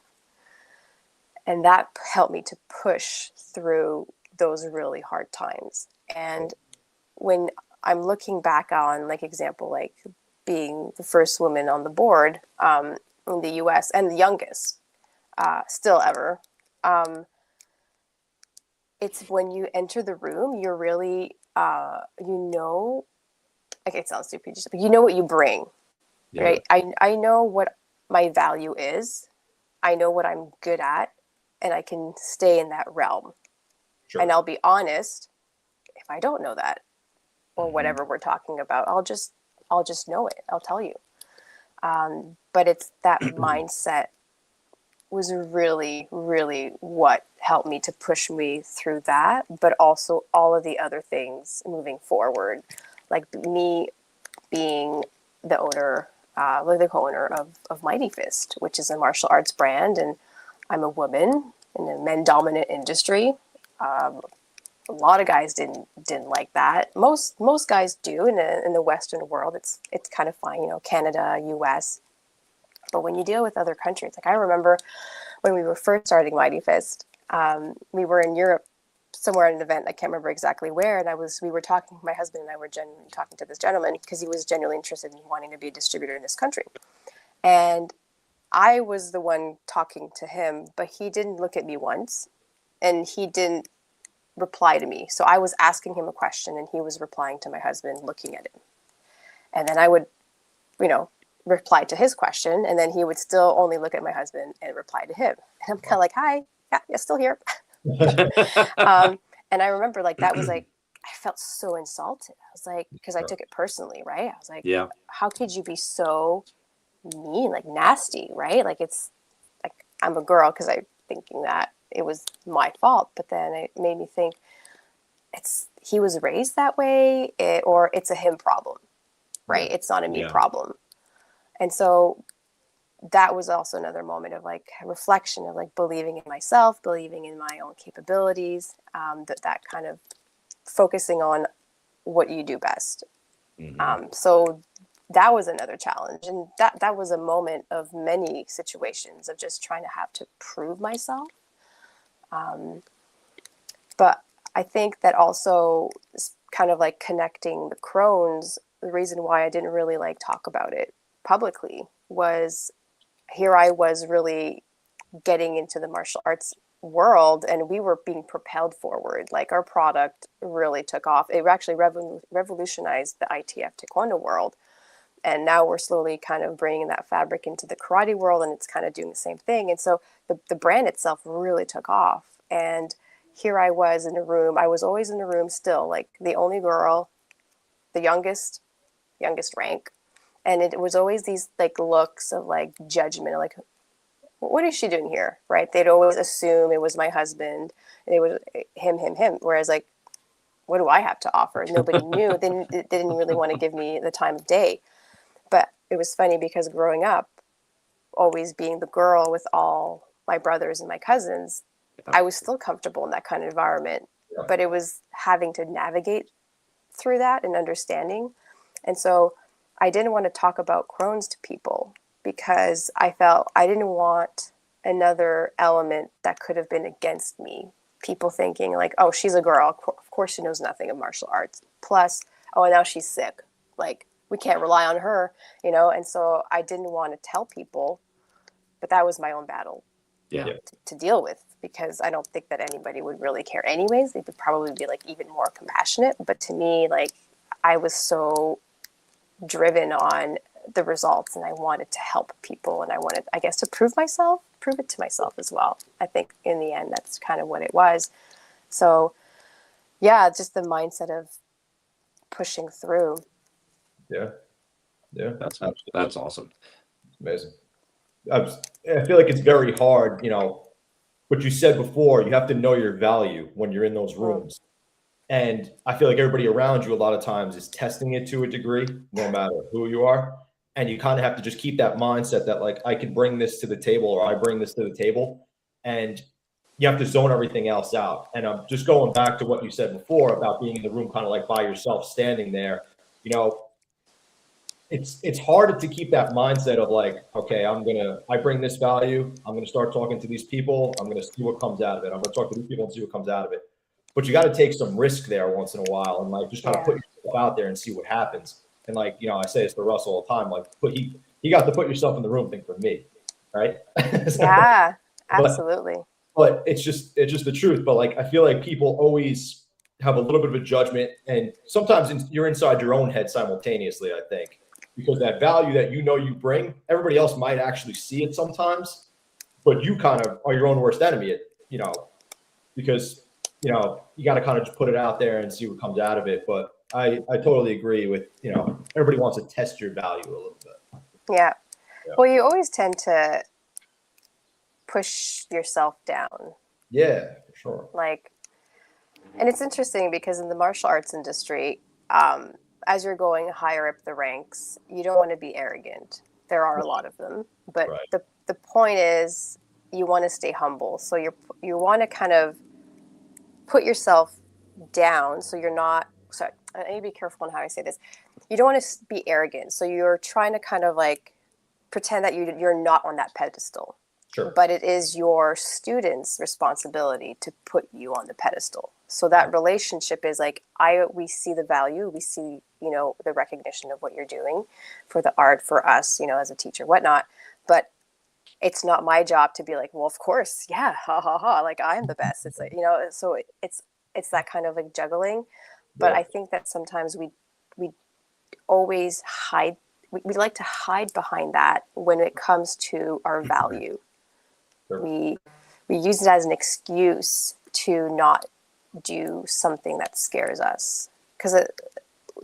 And that helped me to push through those really hard times. And when I'm looking back on like example, like being the first woman on the board in the US and the youngest still ever. It's when you enter the room, you're really, okay, it sounds stupid, but you know what you bring, right? I know what my value is. I know what I'm good at, and I can stay in that realm. Sure. And I'll be honest, if I don't know that or whatever we're talking about, I'll just know it. I'll tell you. But it's that mindset was really, really what helped me to push me through that, but also all of the other things moving forward, like me being the owner, like the co-owner of Mighty Fist, which is a martial arts brand, and I'm a woman in a men-dominant industry. A lot of guys didn't like that. Most guys do in the Western world. It's kind of fine, you know, Canada, US. But when you deal with other countries, like I remember when we were first starting Mighty Fist, we were in Europe somewhere at an event, I can't remember exactly where, and we were talking, my husband and I were genuinely talking to this gentleman because he was genuinely interested in wanting to be a distributor in this country. And I was the one talking to him, but he didn't look at me once, and he didn't reply to me. So I was asking him a question, and he was replying to my husband, looking at him. And then I would, you know, reply to his question, and then he would still only look at my husband and reply to him. And I'm kind of like, hi, yeah, still here. And I remember like that was like, I felt so insulted. I was like, because I took it personally, right? I was like, Yeah. How could you be so mean, like nasty, right? Like it's like I'm a girl because I'm thinking that it was my fault, but then it made me think he was raised that way, or it's a him problem, right? It's not a me problem. And so that was also another moment of like reflection of like believing in myself, believing in my own capabilities, that kind of focusing on what you do best. So that was another challenge. And that was a moment of many situations of just trying to have to prove myself. But I think that also kind of like connecting the Crohn's, the reason why I didn't really like talk about it publicly was here I was really getting into the martial arts world, and we were being propelled forward. Like our product really took off. It actually revolutionized the ITF Taekwondo world. And now we're slowly kind of bringing that fabric into the karate world, and it's kind of doing the same thing. And so the brand itself really took off. And here I was in a room. I was always in a room still, like the only girl, the youngest rank. And it was always these like looks of like judgment, like, what is she doing here? Right? They'd always assume it was my husband, and it was him. Whereas like, what do I have to offer? Nobody knew. They didn't really want to give me the time of day. But it was funny because growing up, always being the girl with all my brothers and my cousins, I was still comfortable in that kind of environment. But it was having to navigate through that and understanding. And so I didn't want to talk about Crohn's to people because I felt I didn't want another element that could have been against me. People thinking like, oh, she's a girl. Of course she knows nothing of martial arts. Plus, oh, and now she's sick. Like, we can't rely on her, you know? And so I didn't want to tell people, but that was my own battle to deal with, because I don't think that anybody would really care anyways. They would probably be like even more compassionate. But to me, like, I was so driven on the results, and I wanted to help people, and I wanted, I guess, to prove it to myself as well. I think in the end, that's kind of what it was. So yeah, just the mindset of pushing through. Yeah. That's awesome. It's amazing. I feel like it's very hard, you know, what you said before, you have to know your value when you're in those rooms. And I feel like everybody around you a lot of times is testing it to a degree, no matter who you are. And you kind of have to just keep that mindset that like, I can bring this to the table, or I bring this to the table, and you have to zone everything else out. And I'm just going back to what you said before about being in the room, kind of like by yourself, standing there, you know, it's harder to keep that mindset of like, okay, I bring this value. I'm going to start talking to these people. I'm going to see what comes out of it. I'm going to talk to these people and see what comes out of it. But you got to take some risk there once in a while, and like just kind of put yourself yourself out there and see what happens. And like, you know, I say this to Russ all the time, like he got to put yourself in the room thing for me. Right. So, Yeah, absolutely. but it's just the truth. But like, I feel like people always have a little bit of a judgment, and sometimes you're inside your own head simultaneously, I think, because that value that you know you bring, everybody else might actually see it sometimes, but you kind of are your own worst enemy, you know, because, you know, you got to kind of just put it out there and see what comes out of it. But I totally agree with, you know, everybody wants to test your value a little bit. Yeah. Well, you always tend to push yourself down. Yeah, for sure. Like, and it's interesting because in the martial arts industry, as you're going higher up the ranks, you don't want to be arrogant. There are a lot of them, but the point is you want to stay humble. So you want to kind of put yourself down so you're not. Sorry, I need to be careful on how I say this. You don't want to be arrogant. So you're trying to kind of like pretend that you're not on that pedestal. Sure. But it is your students' responsibility to put you on the pedestal. So that relationship is like, we see the value, we see, you know, the recognition of what you're doing for the art, for us, you know, as a teacher, whatnot. But it's not my job to be like, well, of course, yeah, ha ha ha, like I'm the best. It's like, you know, so it's that kind of like juggling. But I think that sometimes we always hide. We like to hide behind that when it comes to our value. Sure. We use it as an excuse to not do something that scares us, because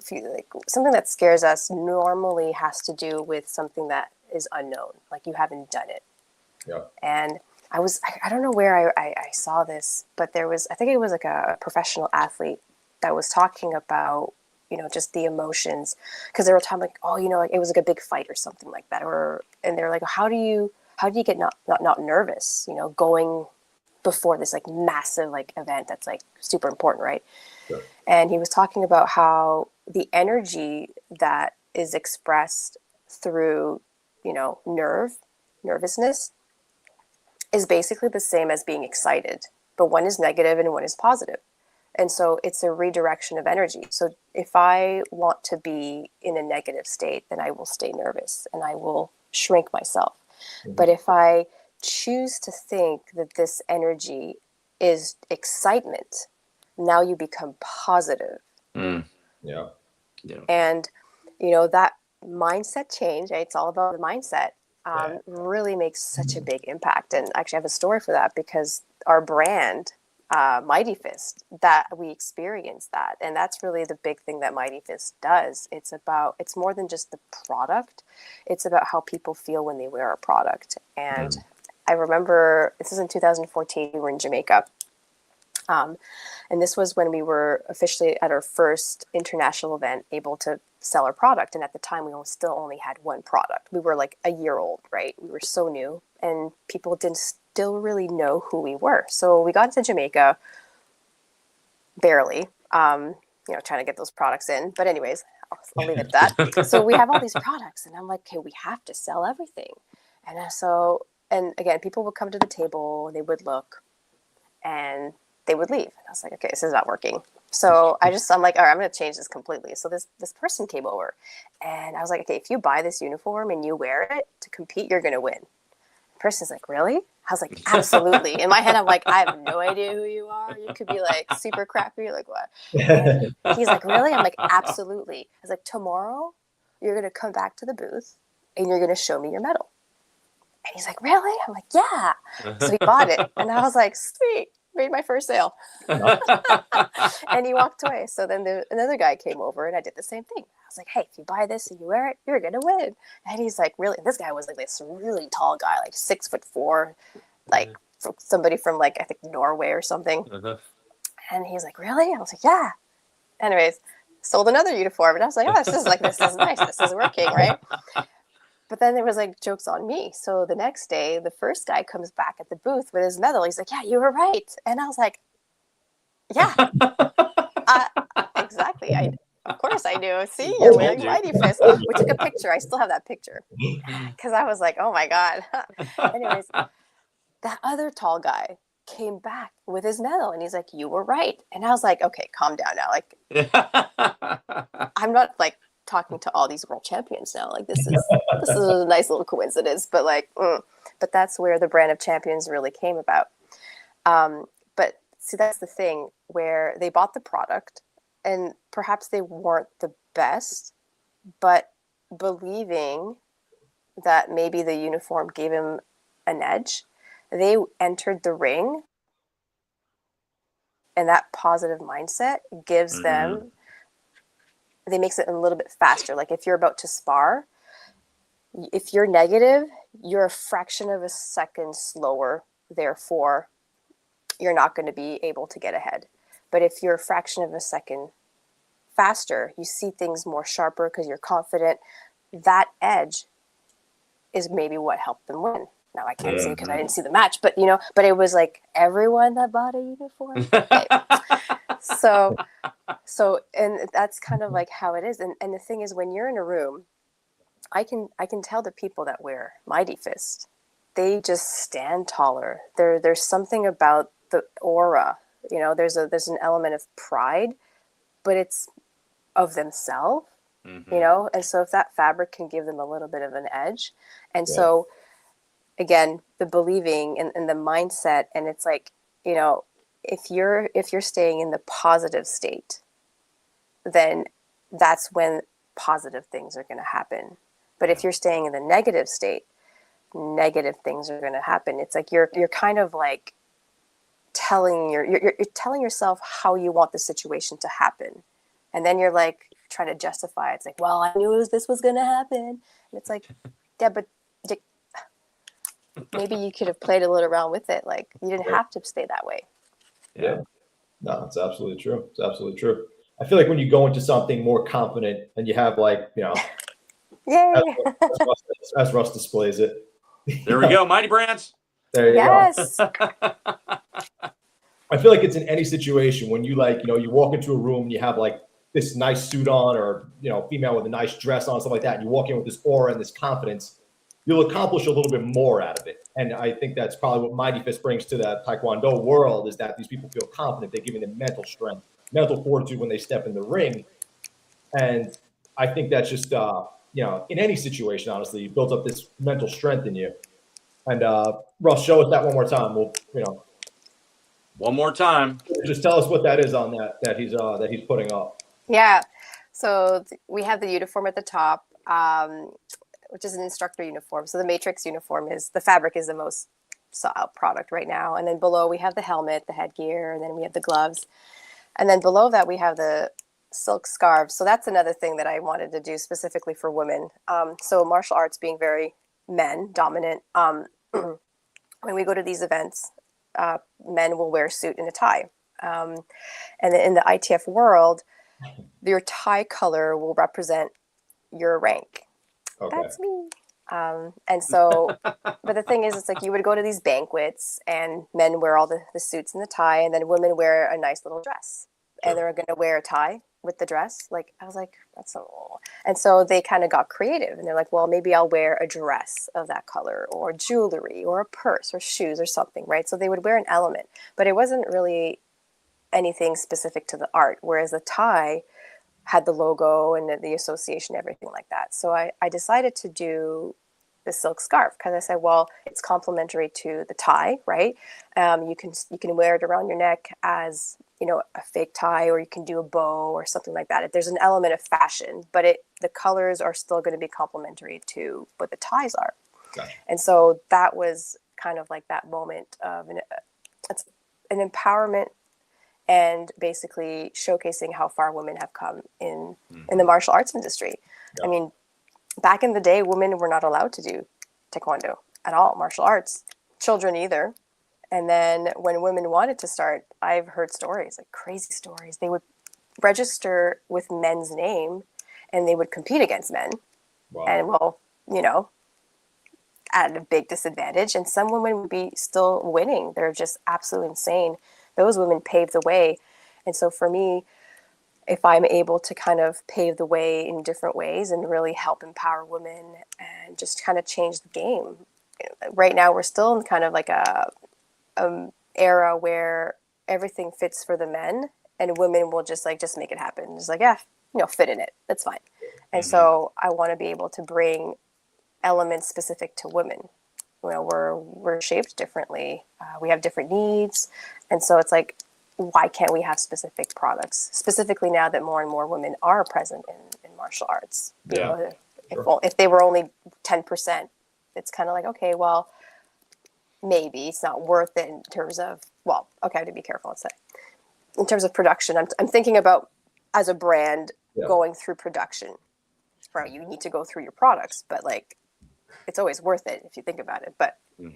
something that scares us normally has to do with something that is unknown, like you haven't done it. Yeah. And I don't know where I saw this, but I think it was like a professional athlete that was talking about, you know, just the emotions, because they were talking like, oh, you know, like it was like a big fight or something like that, and they're like, how do you get not nervous, you know, going before this like massive like event that's like super important, right? Sure. And he was talking about how the energy that is expressed through, you know, nervousness is basically the same as being excited, but one is negative and one is positive. And so it's a redirection of energy. So if I want to be in a negative state, then I will stay nervous and I will shrink myself. Mm-hmm. But if I choose to think that this energy is excitement, now you become positive. Mm. Yeah. And, you know, that mindset change, right? It's all about the mindset, really makes such a big impact. And actually I have a story for that, because our brand, Mighty Fist, that we experience that. And that's really the big thing that Mighty Fist does. It's more than just the product. It's about how people feel when they wear our product. And I remember, this is in 2014, we were in Jamaica. And this was when we were officially at our first international event able to sell our product. And at the time, we still only had one product. We were like a year old, right? We were so new, and people didn't still really know who we were. So we got to Jamaica, barely, you know, trying to get those products in. But anyways, I'll leave it at that. So we have all these products, and I'm like, okay, we have to sell everything. And again, people would come to the table, they would look, and they would leave. And I was like, okay, this is not working. So I'm like, all right, I'm going to change this completely. So this person came over, and I was like, okay, if you buy this uniform and you wear it to compete, you're going to win. The person's like, really? I was like, absolutely. In my head, I'm like, I have no idea who you are. You could be like super crappy. Like what? And he's like, really? I'm like, absolutely. I was like, tomorrow you're going to come back to the booth and you're going to show me your medal. And he's like, really? I'm like, yeah. So he bought it. And I was like, sweet. Made my first sale. And he walked away. So then another guy came over, and I did the same thing. I was like, hey, if you buy this and you wear it, you're going to win. And he's like, really? And this guy was like this really tall guy, like 6'4", like somebody from like, I think Norway or something. And he's like, really? I was like, yeah. Anyways, sold another uniform. And I was like, oh, this is nice. This is working, right? But then there was like jokes on me. So the next day, the first guy comes back at the booth with his medal. He's like, yeah, you were right. And I was like, yeah, exactly. Of course I knew. See, you're wearing Mighty Fist. We took a picture. I still have that picture because I was like, oh my God. Anyways, that other tall guy came back with his medal, and he's like, you were right. And I was like, okay, calm down now. Like, I'm not like talking to all these world champions now. Like this is a nice little coincidence, but like, but that's where the brand of champions really came about. But see, that's the thing where they bought the product and perhaps they weren't the best, but believing that maybe the uniform gave him an edge, they entered the ring, and that positive mindset gives them, they makes it a little bit faster. Like if you're about to spar, if you're negative, you're a fraction of a second slower, therefore you're not going to be able to get ahead. But if you're a fraction of a second faster, you see things more sharper because you're confident. That edge is maybe what helped them win. Now I can't say because I didn't see the match, but you know, but it was like everyone that bought a uniform. Okay. So, and that's kind of like how it is. And the thing is, when you're in a room, I can tell the people that wear Mighty Fist, they just stand taller. There's something about the aura, you know, there's an element of pride, but it's of themselves, you know? And so if that fabric can give them a little bit of an edge. And so again, the believing and the mindset, and it's like, you know, if you're staying in the positive state, then that's when positive things are going to happen. But if you're staying in the negative state, negative things are going to happen. It's like you're kind of like you're telling yourself how you want the situation to happen, and then you're like trying to justify it. It's like, well, I knew this was going to happen, and it's like, yeah, but maybe you could have played a little around with it. Like you didn't have to stay that way. Yeah. No, it's absolutely true. It's absolutely true. I feel like when you go into something more confident and you have like, you know, Yay. as Russ displays it. There we go. Mighty Brands. There you Yes. go. I feel like it's in any situation when you like, you know, you walk into a room and you have like this nice suit on, or, you know, female with a nice dress on, stuff like that. And you walk in with this aura and this confidence, you'll accomplish a little bit more out of it. And I think that's probably what Mighty Fist brings to that Taekwondo world, is that these people feel confident. They're giving them mental strength, mental fortitude when they step in the ring. And I think that's just, you know, in any situation, honestly, it builds up this mental strength in you. And Russ, show us that one more time. We'll, you know, one more time. Just tell us what that is on that he's putting up. Yeah. So we have the uniform at the top, which is an instructor uniform. So the Matrix uniform the fabric is the most sought out product right now. And then below we have the helmet, the headgear, and then we have the gloves. And then below that we have the silk scarves. So that's another thing that I wanted to do specifically for women. So martial arts being very men dominant. When we go to these events, men will wear a suit and a tie. And in the ITF world, your tie color will represent your rank. Okay. That's me. And so, but the thing is, it's like you would go to these banquets and men wear all the suits and the tie, and then women wear a nice little dress. And they're going to wear a tie with the dress. Like, I was like, that's so cool. And so they kind of got creative, and they're like, well, maybe I'll wear a dress of that color, or jewelry, or a purse, or shoes, or something, right? So they would wear an element, but it wasn't really anything specific to the art. Whereas the tie had the logo and the association, everything like that. So I decided to do the silk scarf because I said, well, it's complementary to the tie, right? You can wear it around your neck as, you know, a fake tie, or you can do a bow or something like that. There's an element of fashion, but the colors are still going to be complementary to what the ties are. Gotcha. And so that was kind of like that moment of it's an empowerment, and basically showcasing how far women have come in the martial arts industry. Yeah. I mean, back in the day, women were not allowed to do taekwondo at all, martial arts, children either. And then when women wanted to start, I've heard stories, like crazy stories. They would register with men's name and they would compete against men. Wow. And well, you know, at a big disadvantage. And some women would be still winning. They're just absolutely insane. Those women paved the way. And so for me, if I'm able to kind of pave the way in different ways and really help empower women and just kind of change the game. Right now, we're still in kind of like a era where everything fits for the men, and women will just make it happen. It's like, yeah, fit in it. That's fine. And so I want to be able to bring elements specific to women. We're shaped differently. We have different needs. And so it's like, why can't we have specific products? Specifically now that more and more women are present in martial arts. If they were only 10%, it's kind of like, okay, well, maybe it's not worth it in terms of, well, okay, I have to be careful, let's say. In terms of production, I'm thinking about as a brand going through production. Right, you need to go through your products, but like, it's always worth it if you think about it. But you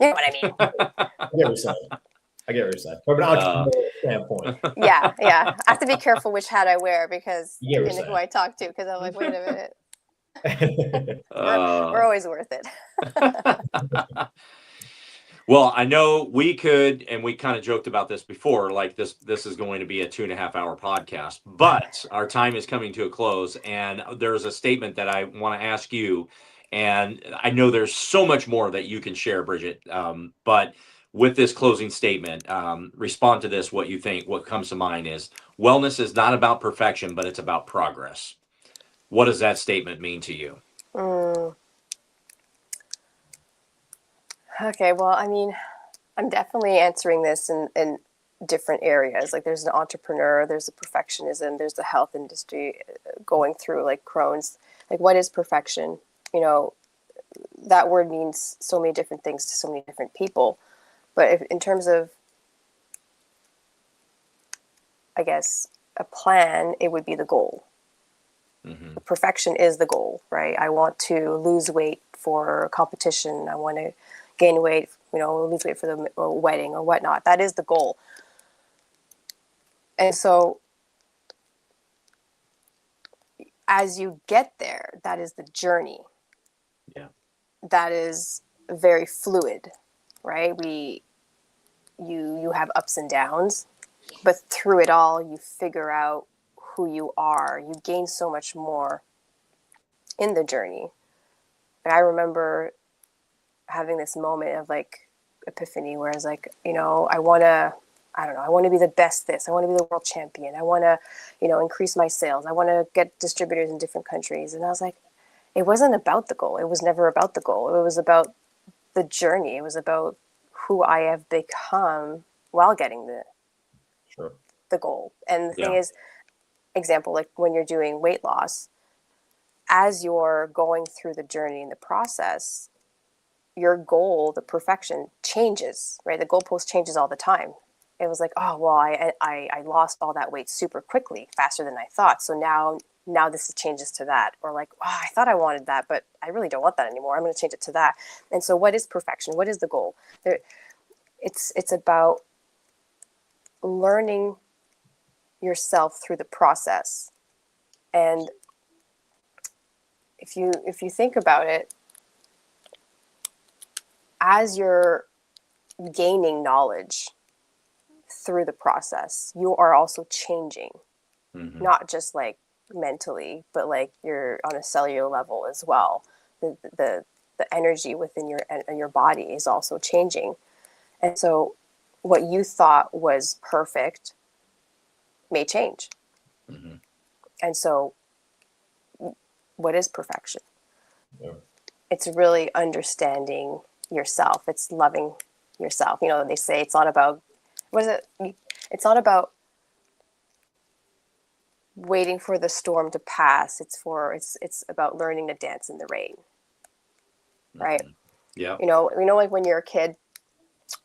know what I mean. I get what you're saying. From an entrepreneurial standpoint. Yeah. I have to be careful which hat I wear because Yeah, who I talk to, because I'm like, wait a minute. We're always worth it. Well, I know we could, and we kind of joked about this before, like this is going to be a 2.5-hour podcast, but our time is coming to a close. And there's a statement that I want to ask you. And I know there's so much more that you can share, Brigitte. But with this closing statement, respond to this. What you think, what comes to mind is wellness is not about perfection, but it's about progress. What does that statement mean to you? Okay, well, I mean, I'm definitely answering this in different areas. Like there's an entrepreneur, there's a perfectionism, there's the health industry going through like Crohn's. Like what is perfection? That word means so many different things to so many different people. But in terms of, I guess, a plan, it would be the goal. Perfection is the goal, right? I want to lose weight for a competition. I want to gain weight, lose weight for the wedding or whatnot. That is the goal. And so as you get there, that is the journey. Yeah. That is very fluid, right? You have ups and downs, but through it all, you figure out who you are. You gain so much more in the journey. And I remember having this moment of like epiphany where I was like, I want to be the best this. I want to be the world champion. I want to, increase my sales. I want to get distributors in different countries. And I was like, it wasn't about the goal. It was never about the goal. It was about the journey. It was about who I have become while getting the goal. And the thing is, example, like when you're doing weight loss, as you're going through the journey and the process, your goal, the perfection changes, right? The goalpost changes all the time. It was like, oh, well, I lost all that weight super quickly, faster than I thought. So now this changes to that. Or like, oh, I thought I wanted that, but I really don't want that anymore. I'm going to change it to that. And so what is perfection? What is the goal? It's about learning yourself through the process. And if you think about it, as you're gaining knowledge through the process, you are also changing, not just like mentally, but like you're on a cellular level as well. The energy within your body is also changing. And so what you thought was perfect may change. And so what is perfection? Yeah. It's really understanding yourself. It's loving yourself. They say it's not about, what is it? It's not about waiting for the storm to pass. It's about learning to dance in the rain. Right? Yeah. Like when you're a kid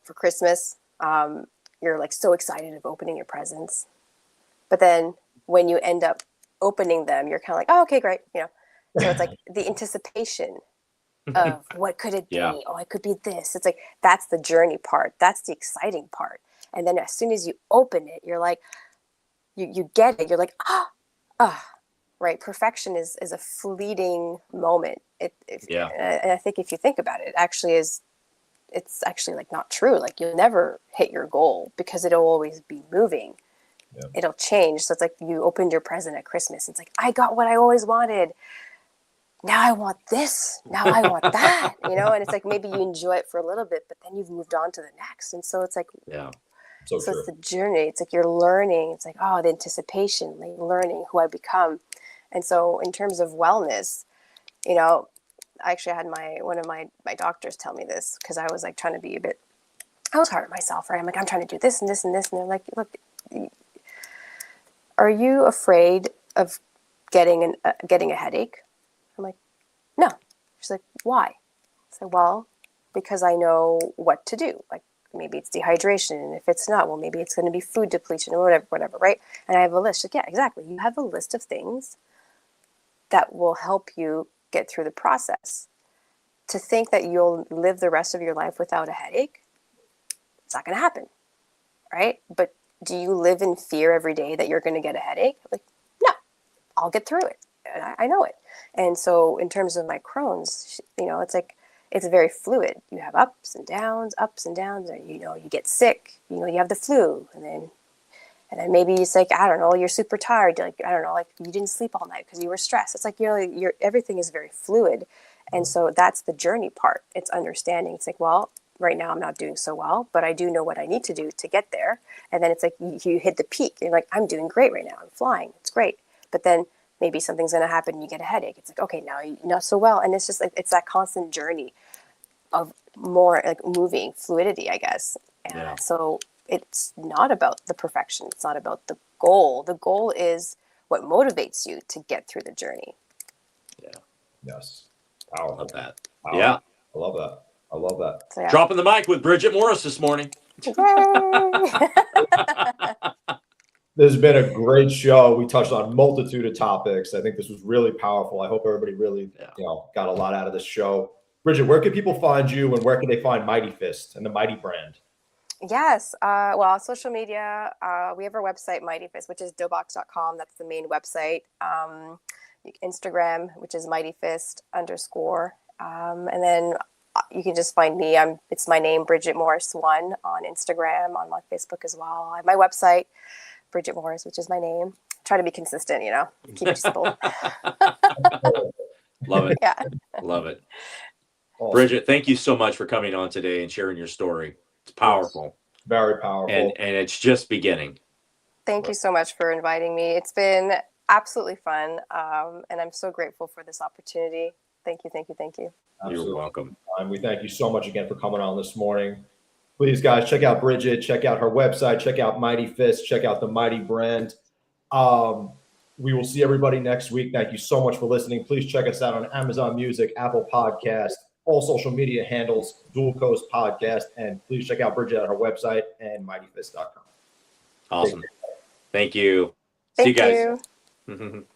for Christmas, you're like so excited of opening your presents. But then when you end up opening them, you're kind of like, oh, okay, great. So it's like the anticipation of what could it be? Yeah. Oh, it could be this. It's like, that's the journey part. That's the exciting part. And then as soon as you open it, you're like, you get it. You're like, right. Perfection is a fleeting moment. And I think if you think about it, it's actually like not true. Like you'll never hit your goal because it'll always be moving. Yeah. It'll change. So it's like you opened your present at Christmas. It's like, I got what I always wanted. Now I want this. Now I want that, and it's like maybe you enjoy it for a little bit, but then you've moved on to the next. And so it's like, So So true. it's the journey. It's like you're learning. It's like, oh, the anticipation, like learning who I become. And so in terms of wellness, you know, actually I had one of my doctors tell me this, because I was like trying to be I was hard on myself, right? I'm like, I'm trying to do this and this and this. And they're like, look, are you afraid of getting a headache? I'm like, no. She's like, why? I said, well, because I know what to do. Like, maybe it's dehydration, and if it's not, well, maybe it's going to be food depletion or whatever, right? And I have a list. She's like, yeah, exactly. You have a list of things that will help you get through the process. To think that you'll live the rest of your life without a headache, it's not going to happen, right? But do you live in fear every day that you're going to get a headache? Like, no, I'll get through it. And I know it. And so in terms of my Crohn's, you know, it's like, it's very fluid. You have ups and downs, and you know, you get sick, you know, you have the flu, and then maybe it's like, I don't know, you're super tired, like, I don't know, like you didn't sleep all night because you were stressed. It's like, you know, everything is very fluid. And so that's the journey part. It's understanding. It's like, well, right now I'm not doing so well, but I do know what I need to do to get there. And then it's like you hit the peak. You're like, I'm doing great right now. I'm flying. It's great. But then maybe something's going to happen and you get a headache. It's like, okay, now you're not so well. And it's just like, it's that constant journey of more like moving fluidity, I guess. And Yeah. so it's not about the perfection. It's not about the goal. The goal is what motivates you to get through the journey. Yeah. Yes. I Powerful. love that. Powerful. Yeah. I love that. I love that. So, yeah. Dropping the mic with Brigitte Morris this morning. Yay! This has been a great show. We touched on a multitude of topics. I think this was really powerful. I hope everybody really, got a lot out of this show. Brigitte, where can people find you, and where can they find Mighty Fist and the Mighty brand? Yes. Well, social media, we have our website, Mighty Fist, which is doughbox.com. That's the main website. Instagram, which is Mighty Fist _. And then you can just find me. It's my name, Brigitte Morris 1 on Instagram, on my Facebook as well. I have my website, Brigitte Morris, which is my name. Try to be consistent, keep it simple. Love it. Yeah. Love it. Awesome. Brigitte, thank you so much for coming on today and sharing your story. It's powerful. Yes. Very powerful. And it's just beginning. Thank you so much for inviting me. It's been absolutely fun. And I'm so grateful for this opportunity. Thank you. Absolutely. You're welcome. And we thank you so much again for coming on this morning. Please, guys, check out Brigitte, check out her website, check out Mighty Fist, check out the Mighty brand. We will see everybody next week. Thank you so much for listening. Please check us out on Amazon Music, Apple Podcast, all social media handles, Dual Coast Podcast, and please check out Brigitte at her website and mightyfist.com. Awesome. Thank you. Thank See you guys. you.